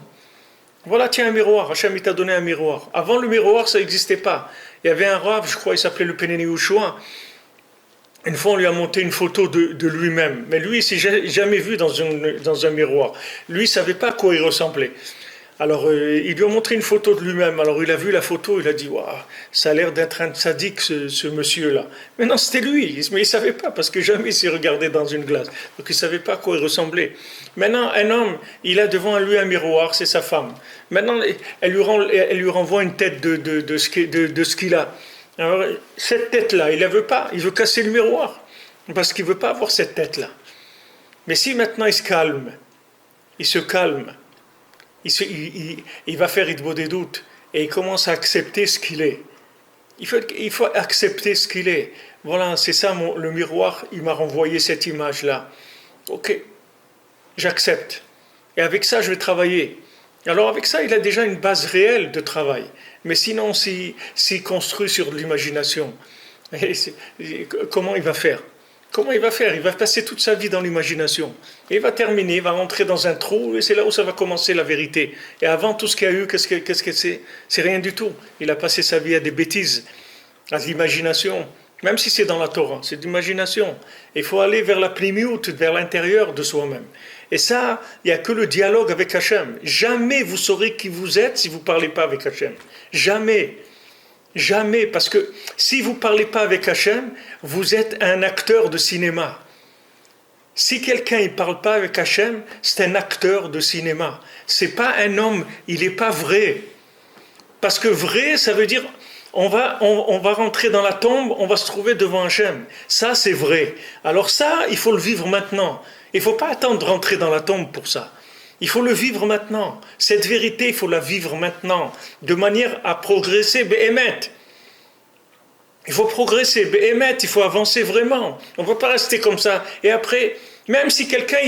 Voilà, tiens un miroir, Hachem il t'a donné un miroir. Avant le miroir, ça n'existait pas. Il y avait un rave, je crois, il s'appelait le Peneni Ushua. Une fois, on lui a monté une photo de lui-même. Mais lui, il ne s'est jamais vu dans un miroir. Lui, il ne savait pas à quoi il ressemblait. Alors, il lui a montré une photo de lui-même. Alors, il a vu la photo, il a dit, waouh, ça a l'air d'être un sadique, ce monsieur-là. Mais non, c'était lui. Mais il ne savait pas, parce que jamais il s'est regardé dans une glace. Donc, il ne savait pas à quoi il ressemblait. Maintenant, un homme, il a devant lui un miroir, c'est sa femme. Maintenant, elle lui renvoie une tête de ce qu'il a. Alors, cette tête-là, il ne la veut pas, il veut casser le miroir, parce qu'il ne veut pas avoir cette tête-là. Mais si maintenant il se calme, il va faire Idbo des doutes, et il commence à accepter ce qu'il est. Il faut accepter ce qu'il est. Voilà, c'est ça, le miroir, il m'a renvoyé cette image-là. Ok, j'accepte. Et avec ça, je vais travailler. Alors avec ça, il a déjà une base réelle de travail. Mais sinon, s'il construit sur l'imagination, comment il va faire? Comment il va faire? Il va passer toute sa vie dans l'imagination. Et il va terminer, il va rentrer dans un trou, et c'est là où ça va commencer la vérité. Et avant, tout ce qu'il y a eu, qu'est-ce que c'est? C'est rien du tout. Il a passé sa vie à des bêtises, à l'imagination. Même si c'est dans la Torah, c'est de l'imagination. Il faut aller vers la plimiout, vers l'intérieur de soi-même. Et ça, il n'y a que le dialogue avec Hachem. Jamais vous saurez qui vous êtes si vous ne parlez pas avec Hachem. Jamais. Jamais. Parce que si vous ne parlez pas avec Hachem, vous êtes un acteur de cinéma. Si quelqu'un ne parle pas avec Hachem, c'est un acteur de cinéma. Ce n'est pas un homme, il n'est pas vrai. Parce que vrai, ça veut dire... On va rentrer dans la tombe, on va se trouver devant Hachem. Ça, c'est vrai. Alors ça, il faut le vivre maintenant. Il ne faut pas attendre de rentrer dans la tombe pour ça. Il faut le vivre maintenant. Cette vérité, il faut la vivre maintenant, de manière à progresser, Be'emet. Il faut progresser, Be'emet, il faut avancer vraiment. On ne va pas rester comme ça. Et après, Même si quelqu'un,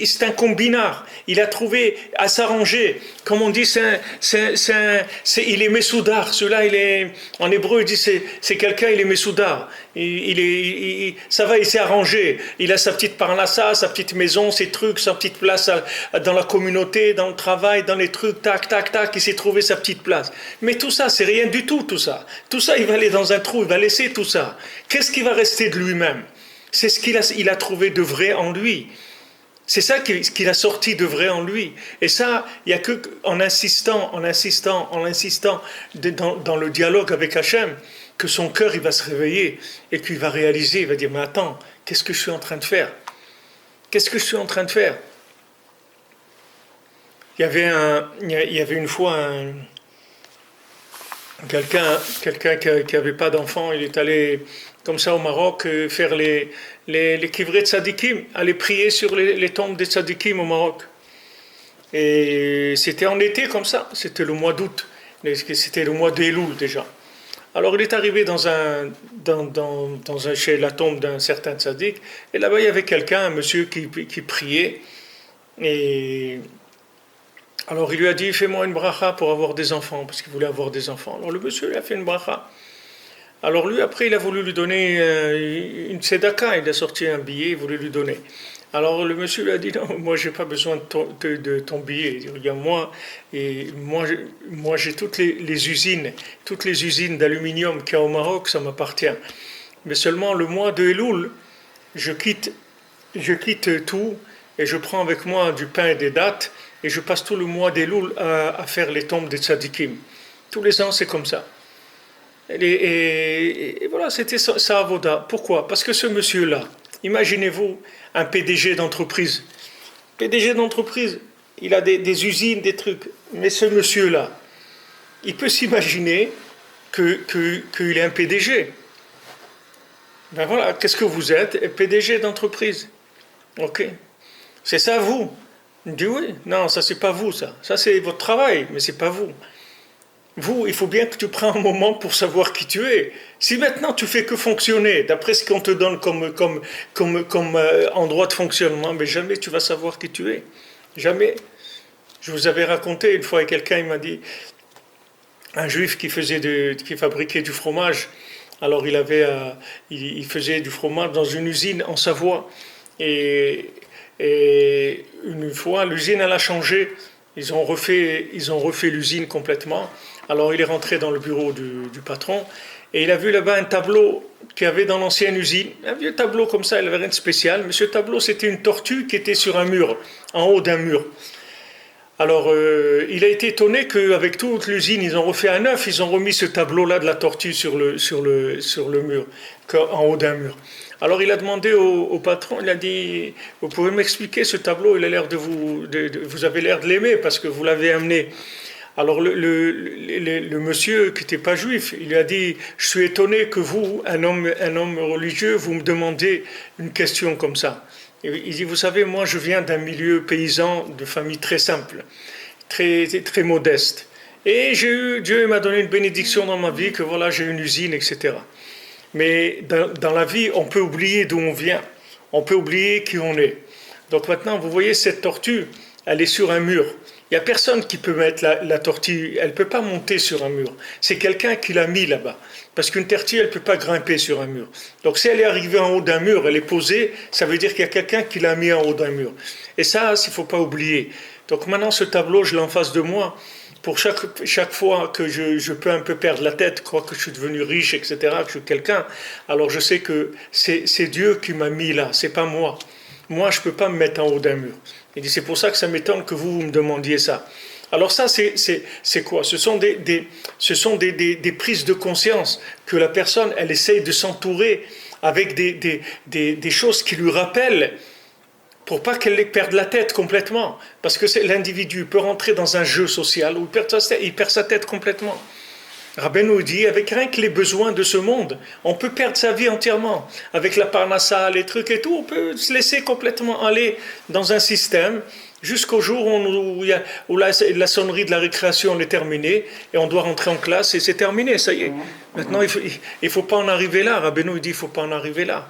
c'est un combinard, il a trouvé à s'arranger, comme on dit, il est messoudar. Celui-là, en hébreu, il dit c'est quelqu'un, il est messoudar. Ça va, il s'est arrangé. Il a sa petite parnassa, sa petite maison, ses trucs, sa petite place dans la communauté, dans le travail, dans les trucs, tac, tac, tac, il s'est trouvé sa petite place. Mais tout ça, c'est rien du tout, tout ça. Tout ça, il va aller dans un trou, il va laisser tout ça. Qu'est-ce qui va rester de lui-même? C'est ce qu'il a trouvé de vrai en lui. C'est ça qu'il a sorti de vrai en lui. Et ça, il n'y a que en insistant dans le dialogue avec Hachem, que son cœur il va se réveiller et qu'il va réaliser, il va dire, mais attends, qu'est-ce que je suis en train de faire? Qu'est-ce que je suis en train de faire? Il y avait une fois quelqu'un qui n'avait pas d'enfant, il est allé comme ça au Maroc faire les kivrei tzadikim, aller prier sur les tombes des tzadikim au Maroc. Et c'était en été comme ça, c'était le mois d'août, c'était le mois d'Elul déjà. Alors il est arrivé chez la tombe d'un certain tzaddik, et là-bas il y avait quelqu'un, un monsieur qui priait, et alors il lui a dit, fais-moi une bracha pour avoir des enfants, parce qu'il voulait avoir des enfants. Alors le monsieur lui a fait une bracha. Alors lui, après, il a voulu lui donner une tzedaka, il a sorti un billet, il voulait lui donner. Alors le monsieur lui a dit, non, moi j'ai pas besoin de ton billet. Il dit, regarde, moi j'ai toutes les usines d'aluminium qu'il y a au Maroc, ça m'appartient. Mais seulement le mois de Elul, je quitte tout et je prends avec moi du pain et des dattes et je passe tout le mois d'Elul à faire les tombes des tzadikim. Tous les ans, c'est comme ça. Et voilà, c'était sa avoda. Pourquoi? Parce que ce monsieur-là, imaginez-vous un PDG d'entreprise. PDG d'entreprise, il a des usines, des trucs. Mais ce monsieur-là, il peut s'imaginer qu'il est un PDG. Ben voilà, qu'est-ce que vous êtes? PDG d'entreprise. Ok. C'est ça vous? Il dit oui. Non, ça c'est pas vous, ça. Ça c'est votre travail, mais c'est pas vous. Vous, il faut bien que tu prennes un moment pour savoir qui tu es. Si maintenant tu fais que fonctionner, d'après ce qu'on te donne comme endroit de fonctionnement, mais jamais tu vas savoir qui tu es. Jamais. Je vous avais raconté une fois, quelqu'un il m'a dit, un juif qui fabriquait du fromage. Alors il faisait du fromage dans une usine en Savoie. Et une fois, l'usine elle a changé. Ils ont refait l'usine complètement. Alors il est rentré dans le bureau du patron et il a vu là-bas un tableau qu'il y avait dans l'ancienne usine. Un vieux tableau comme ça, il n'avait rien de spécial. Mais ce tableau, c'était une tortue qui était sur un mur, en haut d'un mur. Alors il a été étonné qu'avec toute l'usine, ils ont refait à neuf, ils ont remis ce tableau-là de la tortue sur le mur, en haut d'un mur. Alors il a demandé au patron, il a dit, vous pouvez m'expliquer ce tableau, il a l'air vous avez l'air de l'aimer parce que vous l'avez amené. Alors le monsieur qui n'était pas juif, il lui a dit, je suis étonné que vous, un homme religieux, vous me demandez une question comme ça. Il dit, vous savez, moi je viens d'un milieu paysan, de famille très simple, très, très modeste. Et Dieu m'a donné une bénédiction dans ma vie, que voilà, j'ai une usine, etc. Mais dans la vie, on peut oublier d'où on vient, on peut oublier qui on est. Donc maintenant, vous voyez cette tortue, elle est sur un mur. Il n'y a personne qui peut mettre la tortue, elle ne peut pas monter sur un mur. C'est quelqu'un qui l'a mis là-bas. Parce qu'une tortue, elle ne peut pas grimper sur un mur. Donc si elle est arrivée en haut d'un mur, elle est posée, ça veut dire qu'il y a quelqu'un qui l'a mis en haut d'un mur. Et ça, il ne faut pas oublier. Donc maintenant, ce tableau, je l'ai en face de moi. Pour chaque fois que je peux un peu perdre la tête, croire que je suis devenu riche, etc., que je suis quelqu'un, alors je sais que c'est Dieu qui m'a mis là, c'est pas moi. Moi, je ne peux pas me mettre en haut d'un mur. Il dit, c'est pour ça que ça m'étonne que vous me demandiez ça. Alors ça, c'est quoi? Ce sont des prises de conscience que la personne, elle essaye de s'entourer avec des choses qui lui rappellent pour pas qu'elle perde la tête complètement. Parce que l'individu peut rentrer dans un jeu social où il perd sa tête complètement. Rabbeinu dit, avec rien que les besoins de ce monde, on peut perdre sa vie entièrement. Avec la parnassa, les trucs et tout, on peut se laisser complètement aller dans un système jusqu'au jour où la sonnerie de la récréation est terminée et on doit rentrer en classe et c'est terminé, ça y est. Maintenant, il faut pas en arriver là. Rabbeinu dit, il faut pas en arriver là.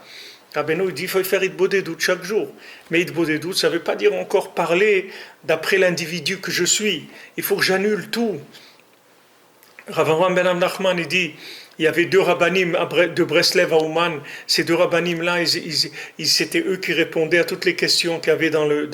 Rabbeinu dit qu'il faut faire Hitbodedut chaque jour. Mais Hitbodedut, ça ne veut pas dire encore parler d'après l'individu que je suis. Il faut que j'annule tout. Rav Avraham ben Nachman, il dit, il y avait deux rabbanim de Breslev à Ouman. Ces deux rabbanim-là, c'était eux qui répondaient à toutes les questions qu'il y avait dans le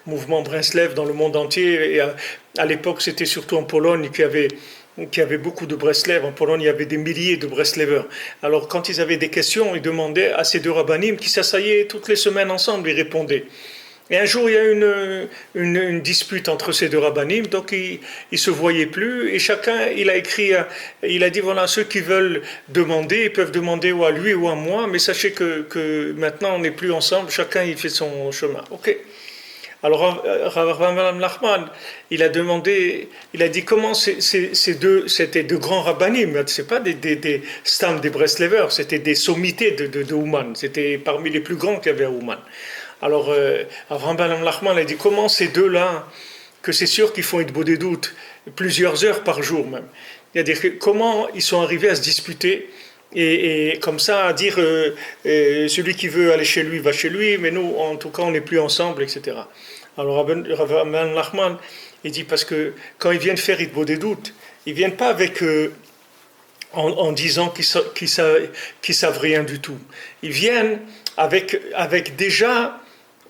mouvement Breslev, dans le monde entier. Et à l'époque, c'était surtout en Pologne qu'il y avait beaucoup de Breslev. En Pologne, il y avait des milliers de Breslevers. Alors, quand ils avaient des questions, ils demandaient à ces deux rabbanim qui s'asseillaient toutes les semaines ensemble, ils répondaient. Et un jour, il y a eu une dispute entre ces deux rabbanim, donc ils ne se voyaient plus, et chacun, il a écrit, il a dit, voilà, ceux qui veulent demander, ils peuvent demander ou à lui ou à moi, mais sachez que maintenant, on n'est plus ensemble, chacun, il fait son chemin. Ok. Alors, Rav Nachman, il a demandé, il a dit comment c'était de grands rabbanim, c'est pas des stams des Breslevers, c'était des sommités de Ouman, c'était parmi les plus grands qu'il y avait à Ouman. Alors, Avraham ben Nachman a dit comment ces deux-là, que c'est sûr qu'ils font Hitbodedut plusieurs heures par jour même. C'est-à-dire comment ils sont arrivés à se disputer et comme ça à dire celui qui veut aller chez lui va chez lui, mais nous en tout cas on n'est plus ensemble, etc. Alors Avraham ben Nachman il dit parce que quand ils viennent faire Hitbodedut, ils viennent pas avec en disant qu'ils savent rien du tout. Ils viennent avec déjà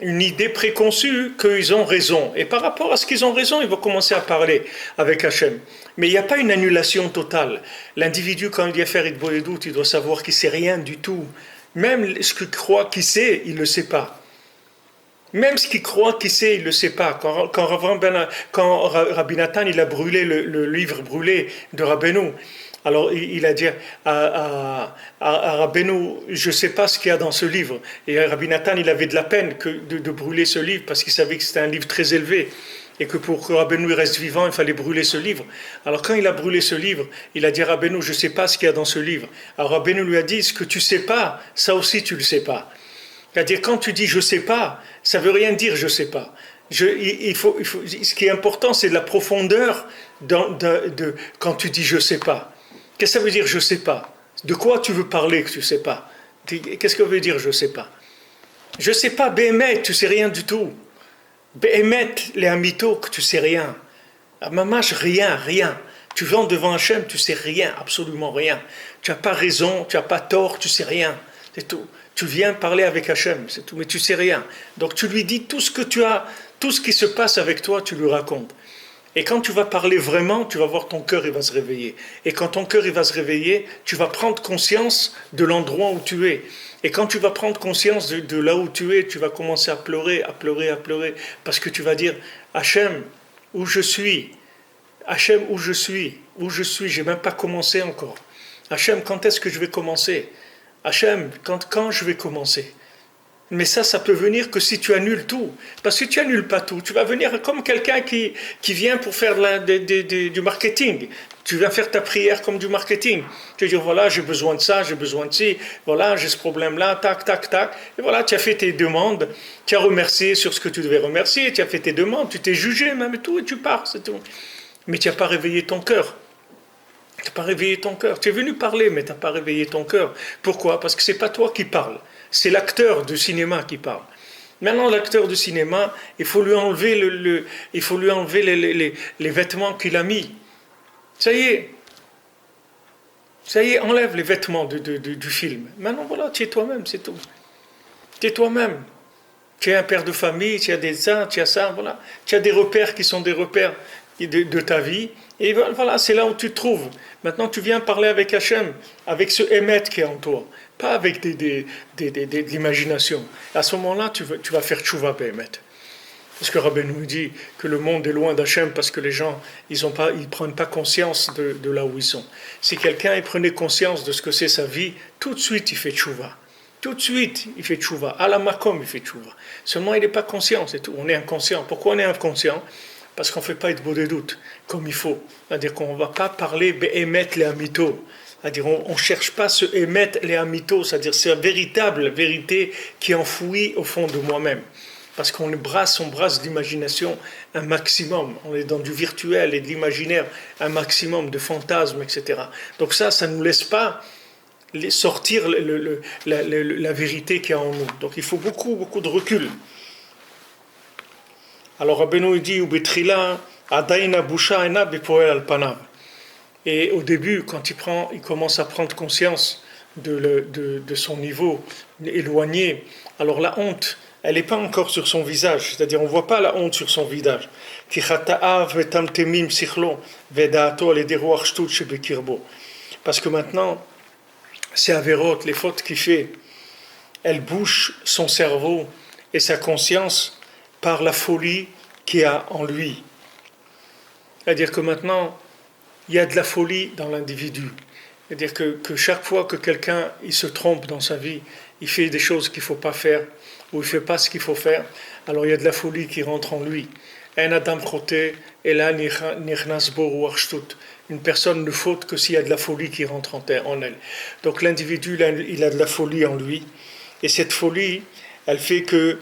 une idée préconçue qu'ils ont raison. Et par rapport à ce qu'ils ont raison, ils vont commencer à parler avec Hachem. Mais il n'y a pas une annulation totale. L'individu, quand il vient faire Hitbodedut, il doit savoir qu'il ne sait rien du tout. Même ce qu'il croit qu'il sait, il ne le sait pas. Même ce qu'il croit qu'il sait, il ne le sait pas. Quand Rabbi Nathan il a brûlé le livre brûlé de Rabbeinu, alors il a dit à Rabbeinu, je ne sais pas ce qu'il y a dans ce livre. Et Rabbi Nathan, il avait de la peine de brûler ce livre parce qu'il savait que c'était un livre très élevé et que pour que Rabbeinu reste vivant, il fallait brûler ce livre. Alors quand il a brûlé ce livre, il a dit à Rabbeinu, je ne sais pas ce qu'il y a dans ce livre. Alors Rabbeinu lui a dit, ce que tu ne sais pas, ça aussi tu ne le sais pas. C'est-à-dire quand tu dis je ne sais pas, ça ne veut rien dire je ne sais pas. Ce qui est important, c'est de la profondeur quand tu dis je ne sais pas. Qu'est-ce que ça veut dire je ne sais pas? De quoi tu veux parler que tu ne sais pas? Qu'est-ce que ça veut dire je ne sais pas? Je ne sais pas, Béhémet, tu ne sais rien du tout. Béhémet, les amito, que tu ne sais rien. Mamash, rien. Tu viens devant Hachem, tu ne sais rien, absolument rien. Tu n'as pas raison, tu n'as pas tort, tu ne sais rien. C'est tout. Tu viens parler avec Hachem, c'est tout, mais tu ne sais rien. Donc tu lui dis tout ce que tu as, tout ce qui se passe avec toi, tu lui racontes. Et quand tu vas parler vraiment, tu vas voir ton cœur, il va se réveiller. Et quand ton cœur, il va se réveiller, tu vas prendre conscience de l'endroit où tu es. Et quand tu vas prendre conscience de là où tu es, tu vas commencer à pleurer. Parce que tu vas dire, Hachem, où je suis? Hachem, où je suis? J'ai même pas commencé encore. Hachem, quand est-ce que je vais commencer? Hachem, quand je vais commencer? Mais ça peut venir que si tu annules tout. Parce que tu annules pas tout. Tu vas venir comme quelqu'un qui vient pour faire du marketing. Tu viens faire ta prière comme du marketing. Tu vas dire, voilà, j'ai besoin de ça, j'ai besoin de ci, voilà, j'ai ce problème-là, tac. Et voilà, tu as fait tes demandes, tu as remercié sur ce que tu devais remercier, tu as fait tes demandes, tu t'es jugé même et tout, et tu pars, c'est tout. Mais tu n'as pas réveillé ton cœur. Tu n'as pas réveillé ton cœur. Tu es venu parler, mais tu n'as pas réveillé ton cœur. Pourquoi? Parce que ce n'est pas toi qui parles. C'est l'acteur du cinéma qui parle. Maintenant, l'acteur du cinéma, il faut lui enlever, les vêtements qu'il a mis. Ça y est, enlève les vêtements du film. Maintenant, voilà, tu es toi-même, c'est tout. Tu es toi-même. Tu es un père de famille, tu as tu as ça, voilà. Tu as des repères qui sont des repères de ta vie. Et voilà, c'est là où tu te trouves. Maintenant, tu viens parler avec Hachem, avec ce Emet qui est en toi. Pas avec de l'imagination. À ce moment-là, tu vas faire tchouva Béhémet. Parce que Rabbi nous dit que le monde est loin d'Hachem parce que les gens, ils prennent pas conscience de là où ils sont. Si quelqu'un prenait conscience de ce que c'est sa vie, tout de suite, il fait tchouva. Tout de suite, il fait tchouva. À la makom, il fait tchouva. Seulement, il n'est pas conscient, c'est tout. On est inconscient. Pourquoi on est inconscient? Parce qu'on ne fait pas Hitbodedut comme il faut. C'est-à-dire qu'on ne va pas parler Béhémet les amito. C'est-à-dire on ne cherche pas ce émettre les amitos, c'est-à-dire c'est la véritable vérité qui est enfouie au fond de moi-même. Parce qu'on brasse d'imagination un maximum. On est dans du virtuel et de l'imaginaire, un maximum de fantasmes, etc. Donc ça ne nous laisse pas sortir la vérité qui est en nous. Donc il faut beaucoup, beaucoup de recul. Alors Rabbeinu dit, Ubetrila, Adaina Busha Ena Bepoel Alpanav. Et au début, quand il commence à prendre conscience de son niveau éloigné, alors la honte, elle n'est pas encore sur son visage, c'est-à-dire on ne voit pas la honte sur son visage. Parce que maintenant, ces avérotes, les fautes qu'il fait, elles bouchent son cerveau et sa conscience par la folie qu'il y a en lui. C'est-à-dire que maintenant, il y a de la folie dans l'individu. C'est-à-dire que chaque fois que quelqu'un il se trompe dans sa vie, il fait des choses qu'il ne faut pas faire, ou il ne fait pas ce qu'il faut faire, alors il y a de la folie qui rentre en lui. Un Adam Choté, et là, une personne ne faute que s'il y a de la folie qui rentre en elle. Donc l'individu, il a de la folie en lui. Et cette folie, elle fait que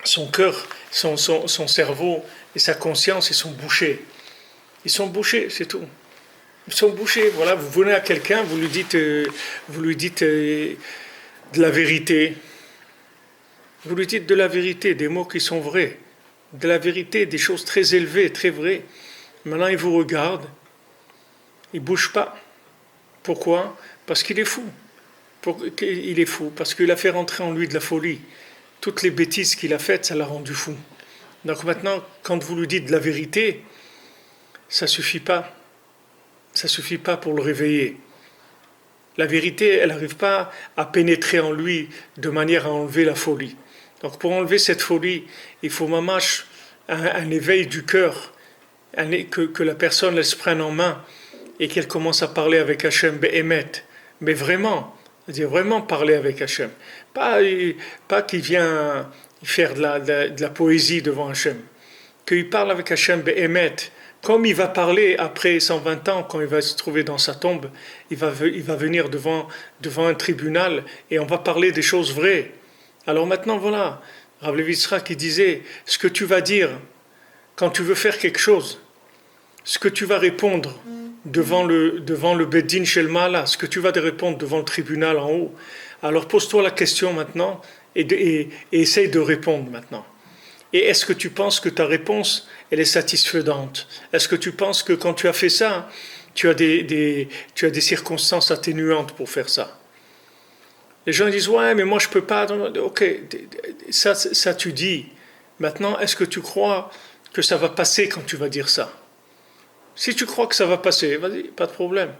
son cœur, son cerveau et sa conscience, ils sont bouchés. Ils sont bouchés, c'est tout. Ils sont bouchés. Voilà, vous venez à quelqu'un, vous lui dites de la vérité. Vous lui dites de la vérité, des mots qui sont vrais. De la vérité, des choses très élevées, très vraies. Maintenant, il vous regarde. Il ne bouge pas. Pourquoi ? Parce qu'il est fou. Il est fou, parce qu'il a fait rentrer en lui de la folie. Toutes les bêtises qu'il a faites, ça l'a rendu fou. Donc maintenant, quand vous lui dites de la vérité, ça ne suffit pas. Ça ne suffit pas pour le réveiller. La vérité, elle n'arrive pas à pénétrer en lui de manière à enlever la folie. Donc pour enlever cette folie, il faut mamash un éveil du cœur, que la personne elle se prenne en main et qu'elle commence à parler avec Hachem Be'emet. Mais vraiment, c'est-à-dire vraiment parler avec Hachem. Pas qu'il vient faire de la poésie devant Hachem. Qu'il parle avec Hachem Be'emet. Comme il va parler après 120 ans, quand il va se trouver dans sa tombe, il va venir devant un tribunal et on va parler des choses vraies. Alors maintenant, voilà, Rav Levi Yitzhak qui disait, ce que tu vas dire quand tu veux faire quelque chose, ce que tu vas répondre devant le Beddin Shel Ma'ala, ce que tu vas répondre devant le tribunal en haut, alors pose-toi la question maintenant et essaye de répondre maintenant. Et est-ce que tu penses que ta réponse, elle est satisfaisante ? Est-ce que tu penses que quand tu as fait ça, tu as des circonstances atténuantes pour faire ça ? Les gens disent, ouais, mais moi je peux pas. Ok, ça tu dis. Maintenant, est-ce que tu crois que ça va passer quand tu vas dire ça ? Si tu crois que ça va passer, vas-y, pas de problème.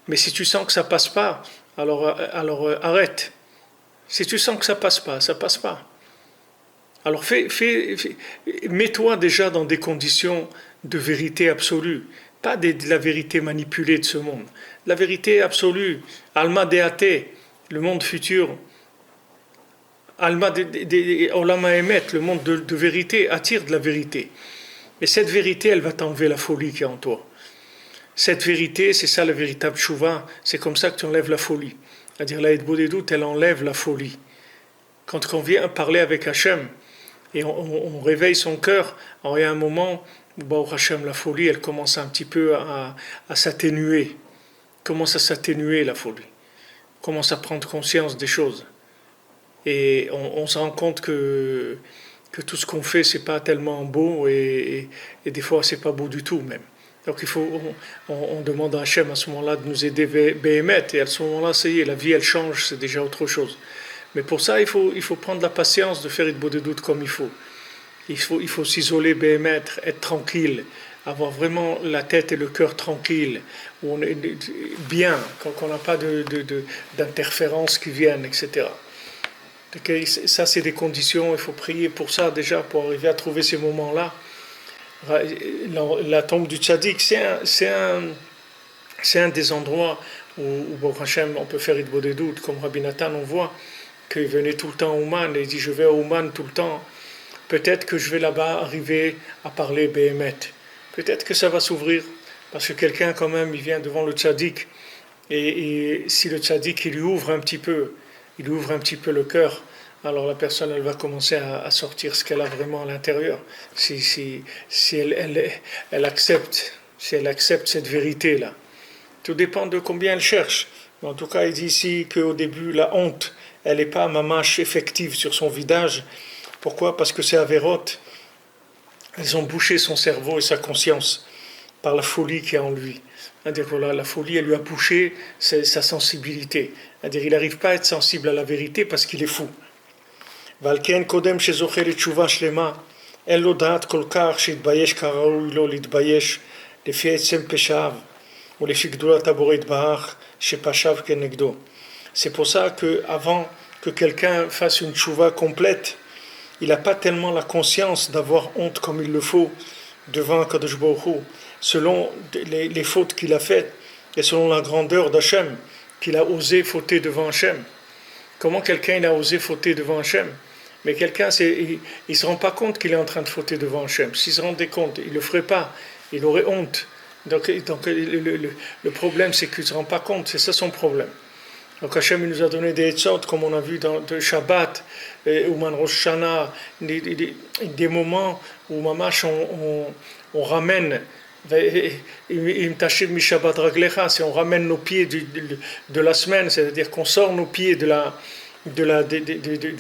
Mais si tu sens que ça passe pas, alors arrête. Si tu sens que ça passe pas, ça passe pas. Alors mets-toi déjà dans des conditions de vérité absolue, pas de la vérité manipulée de ce monde. La vérité absolue, Alma Deate, le monde futur, Alma Olama Emet, le monde de vérité, attire de la vérité. Mais cette vérité, elle va t'enlever la folie qui est en toi. Cette vérité, c'est ça la véritable chouva, c'est comme ça que tu enlèves la folie. C'est-à-dire la Hitbodedut, elle enlève la folie. Quand on vient parler avec Hachem, et on réveille son cœur, alors il y a un moment où Baruch Hashem, la folie, elle commence un petit peu à s'atténuer. Commence à s'atténuer la folie. Commence à prendre conscience des choses. Et on se rend compte que tout ce qu'on fait, c'est pas tellement beau et des fois, c'est pas beau du tout même. Donc on demande à Hachem à ce moment-là de nous aider Béhémet, et à ce moment-là, ça y est, la vie elle change, c'est déjà autre chose. Mais pour ça, il faut prendre la patience de faire une bonne doute comme il faut. Il faut s'isoler, béhémettre, être tranquille, avoir vraiment la tête et le cœur tranquilles, où on est bien, qu'on n'a pas d'interférences qui viennent, etc. Donc, ça, c'est des conditions, il faut prier pour ça déjà, pour arriver à trouver ces moments-là. La tombe du tzaddik, c'est un des endroits où Baruch Hashem, on peut faire une bonne doute, comme Rabbi Nathan, on voit qu'il venait tout le temps à Ouman, et il dit je vais à Ouman tout le temps, peut-être que je vais là-bas arriver à parler Béhémet, peut-être que ça va s'ouvrir, parce que quelqu'un quand même, il vient devant le tzaddik, et si le tzaddik, il lui ouvre un petit peu le cœur, alors la personne, elle va commencer à sortir ce qu'elle a vraiment à l'intérieur, si elle accepte cette vérité-là. Tout dépend de combien elle cherche. En tout cas, il dit ici qu'au début, la honte, elle n'est pas mamache effective sur son visage. Pourquoi? Parce que ces avérotes, elles ont bouché son cerveau et sa conscience par la folie qu'il y a en lui. C'est-à-dire que la folie, elle lui a bouché sa sensibilité. C'est-à-dire qu'il n'arrive pas à être sensible à la vérité parce qu'il est fou. ועל קודם שזוכה לתשובה שלמה, אין לו דעת כל כך שהתבייש כראוי לו להתבייש לפי עצם פשעיו ולפי גדולת הבורא יתברך שפשעיו כנגדו. C'est pour ça que avant que quelqu'un fasse une tchouva complète, il n'a pas tellement la conscience d'avoir honte comme il le faut devant Kadosh Baruch Hu, selon les fautes qu'il a faites et selon la grandeur d'Hachem, qu'il a osé fauter devant Hachem. Comment quelqu'un il a osé fauter devant Hachem? Mais quelqu'un, il ne se rend pas compte qu'il est en train de fauter devant Hachem. S'il se rendait compte, il ne le ferait pas, il aurait honte. Donc le problème, c'est qu'il ne se rend pas compte, c'est ça son problème. Donc Hachem il nous a donné des etzot, comme on a vu dans le Shabbat, ou Man Rosh Hashanah, des moments où mamash on ramène, si on ramène nos pieds de la semaine, c'est-à-dire qu'on sort nos pieds de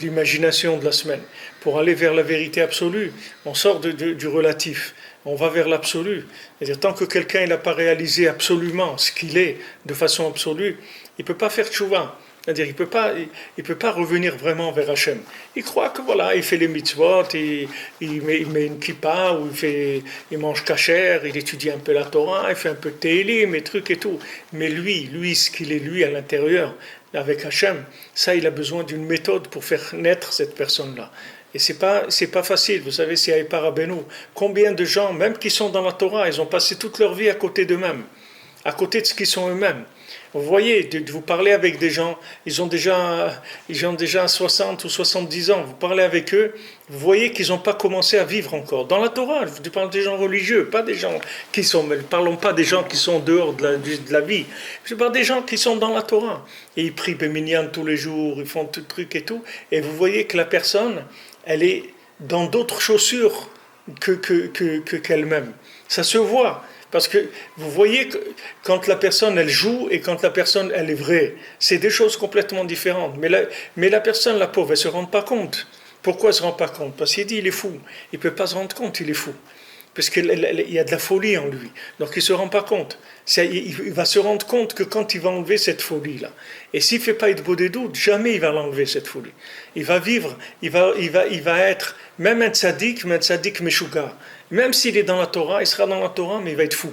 l'imagination de la semaine pour aller vers la vérité absolue. On sort du relatif, on va vers l'absolu. C'est-à-dire tant que quelqu'un n'a pas réalisé absolument ce qu'il est de façon absolue, il ne peut pas faire tchouva. C'est-à-dire il peut pas revenir vraiment vers Hachem. Il croit que voilà, il fait les mitzvot, il met une kippa, ou il mange kasher, il étudie un peu la Torah, il fait un peu de Tehillim, et trucs et tout. Mais lui, ce qu'il est lui à l'intérieur, avec Hachem, ça il a besoin d'une méthode pour faire naître cette personne-là. Et c'est pas facile, vous savez, c'est Aïpa Rabbeinu. Combien de gens, même qui sont dans la Torah, ils ont passé toute leur vie à côté d'eux-mêmes, à côté de ce qu'ils sont eux-mêmes. Vous voyez, vous parlez avec des gens, ils ont déjà 60 ou 70 ans, vous parlez avec eux, vous voyez qu'ils n'ont pas commencé à vivre encore. Dans la Torah, je parle des gens religieux, pas des gens qui sont, ne parlons pas des gens qui sont dehors de la vie, je parle des gens qui sont dans la Torah. Et ils prient Béminian tous les jours, ils font tout le truc et tout, et vous voyez que la personne, elle est dans d'autres chaussures qu'elle-même. Ça se voit. Parce que vous voyez que quand la personne elle joue et quand la personne elle est vraie, c'est deux choses complètement différentes. Mais la personne, la pauvre, elle ne se rend pas compte. Pourquoi elle ne se rend pas compte? Parce qu'il dit il est fou. Il ne peut pas se rendre compte, il est fou. Parce qu'il y a de la folie en lui. Donc il ne se rend pas compte. Il va se rendre compte que quand il va enlever cette folie-là, et s'il ne fait pas Hitbod des doutes, jamais il va l'enlever cette folie. Il va vivre, il va être même un tzaddik meshuga. Même s'il est dans la Torah, il sera dans la Torah, mais il va être fou.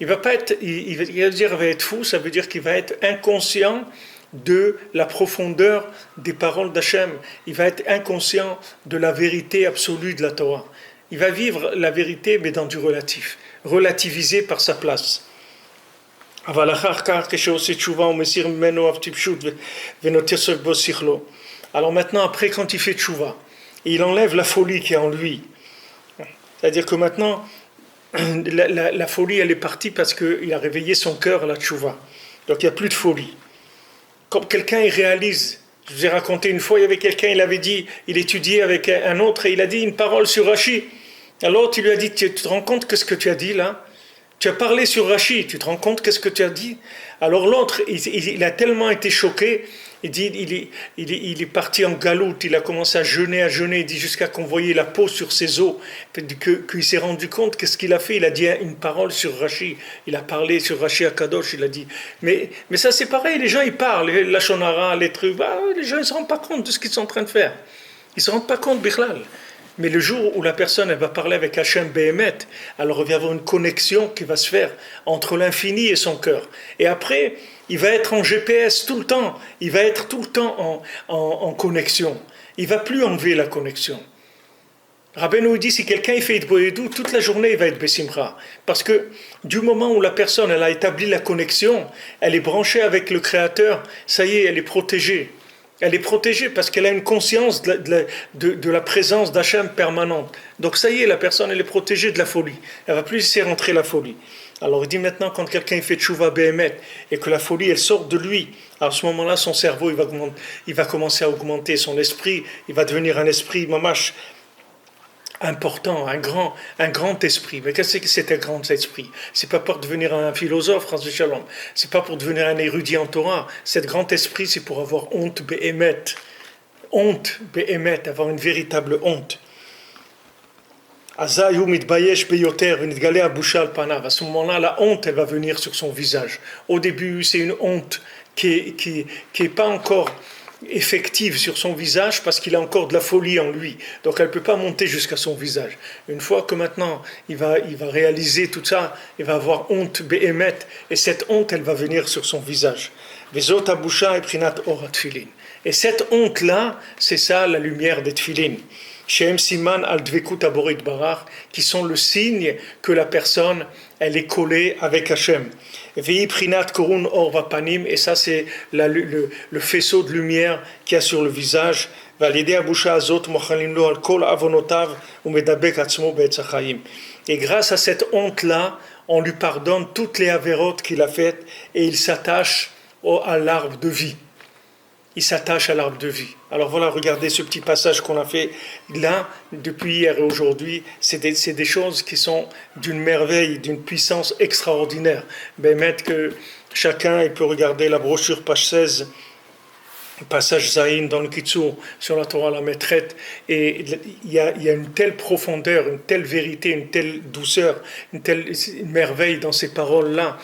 Il va pas être, il va dire il va être fou, ça veut dire qu'il va être inconscient de la profondeur des paroles d'Hachem. Il va être inconscient de la vérité absolue de la Torah. Il va vivre la vérité, mais dans du relatif, relativisé par sa place. Alors maintenant, après, quand il fait tchouva, il enlève la folie qui est en lui. C'est-à-dire que maintenant, la folie, elle est partie parce qu'il a réveillé son cœur à la tchouva. Donc il n'y a plus de folie. Comme quelqu'un, il réalise, je vous ai raconté une fois, il y avait quelqu'un, il avait dit, il étudiait avec un autre et il a dit une parole sur Rashi. Alors tu lui as dit, tu te rends compte qu'est-ce que tu as dit là? Tu as parlé sur Rashi, tu te rends compte qu'est-ce que tu as dit? Alors l'autre, il a tellement été choqué, il dit, il est parti en galoute, il a commencé à jeûner, il dit jusqu'à qu'on voyait la peau sur ses os, qu'il s'est rendu compte qu'est-ce qu'il a fait, il a dit une parole sur Rashi, il a parlé sur Rashi à Kadosh, il a dit, mais ça c'est pareil, les gens ils parlent, la shonara, les trucs, les gens ils ne se rendent pas compte de ce qu'ils sont en train de faire, ils ne se rendent pas compte, Bichlal. Mais le jour où la personne elle va parler avec Hachem Behemet, alors il va y avoir une connexion qui va se faire entre l'infini et son cœur. Et après, il va être en GPS tout le temps, il va être tout le temps en connexion. Il ne va plus enlever la connexion. Rabbeinu dit, si quelqu'un il fait Hitbod des doutes, toute la journée il va être Bessimcha. Parce que du moment où la personne elle a établi la connexion, elle est branchée avec le Créateur, ça y est, elle est protégée. Elle est protégée parce qu'elle a une conscience de la présence d'Hachem permanente. Donc ça y est, la personne elle est protégée de la folie. Elle ne va plus laisser rentrer la folie. Alors il dit maintenant, quand quelqu'un fait tchouva behemet et que la folie elle sort de lui, à ce moment-là son cerveau il va commencer à augmenter, son esprit, il va devenir un esprit mamash important, un grand esprit. Mais qu'est-ce que c'est un grand esprit? C'est pas pour devenir un philosophe, Chas v'shalom. C'est pas pour devenir un érudit en Torah. Cet grand esprit, c'est pour avoir honte, avoir une véritable honte. À ce moment-là, la honte, elle va venir sur son visage. Au début, c'est une honte qui est pas encore effective sur son visage parce qu'il a encore de la folie en lui. Donc elle ne peut pas monter jusqu'à son visage. Une fois que maintenant il va réaliser tout ça, il va avoir honte, et cette honte, elle va venir sur son visage. Et cette honte-là, c'est ça la lumière des tfilin. Shem Siman al Dvekut Aborit Barach, qui sont le signe que la personne, elle est collée avec Hachem. Vei Prinat Korun Or Vapanim, et ça c'est le faisceau de lumière qu'il y a sur le visage. Validé Abusha Azot Mochalim Lo al Kol Avonotav Umedabek Atzmo Be'etz Chaim. Et grâce à cette honte-là, on lui pardonne toutes les avérotes qu'il a faites et il s'attache à l'arbre de vie. Il s'attache à l'arbre de vie. Alors voilà, regardez ce petit passage qu'on a fait là, depuis hier et aujourd'hui. C'est des choses qui sont d'une merveille, d'une puissance extraordinaire. Mettre que chacun il peut regarder la brochure page 16, passage Zayin dans le Kitsur, sur la Torah, la Maîtrette, et il y a une telle profondeur, une telle vérité, une telle douceur, une telle merveille dans ces paroles-là,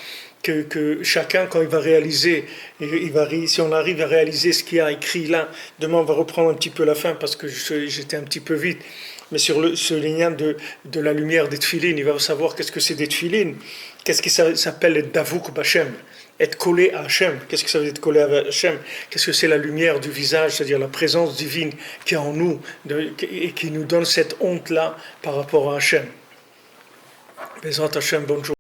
que chacun, quand il va réaliser, si on arrive à réaliser ce qu'il y a écrit là, demain on va reprendre un petit peu la fin parce que j'étais un petit peu vite, mais sur ce lien de la lumière des tfilines, il va savoir qu'est-ce que c'est des tfilines, qu'est-ce qui s'appelle être davuk b'Hashem, être collé à Hachem. Qu'est-ce que ça veut dire être collé à Hachem? Qu'est-ce que c'est la lumière du visage, c'est-à-dire la présence divine qui est en nous et qui nous donne cette honte-là par rapport à Hachem. Bezrat Hachem, bonne journée.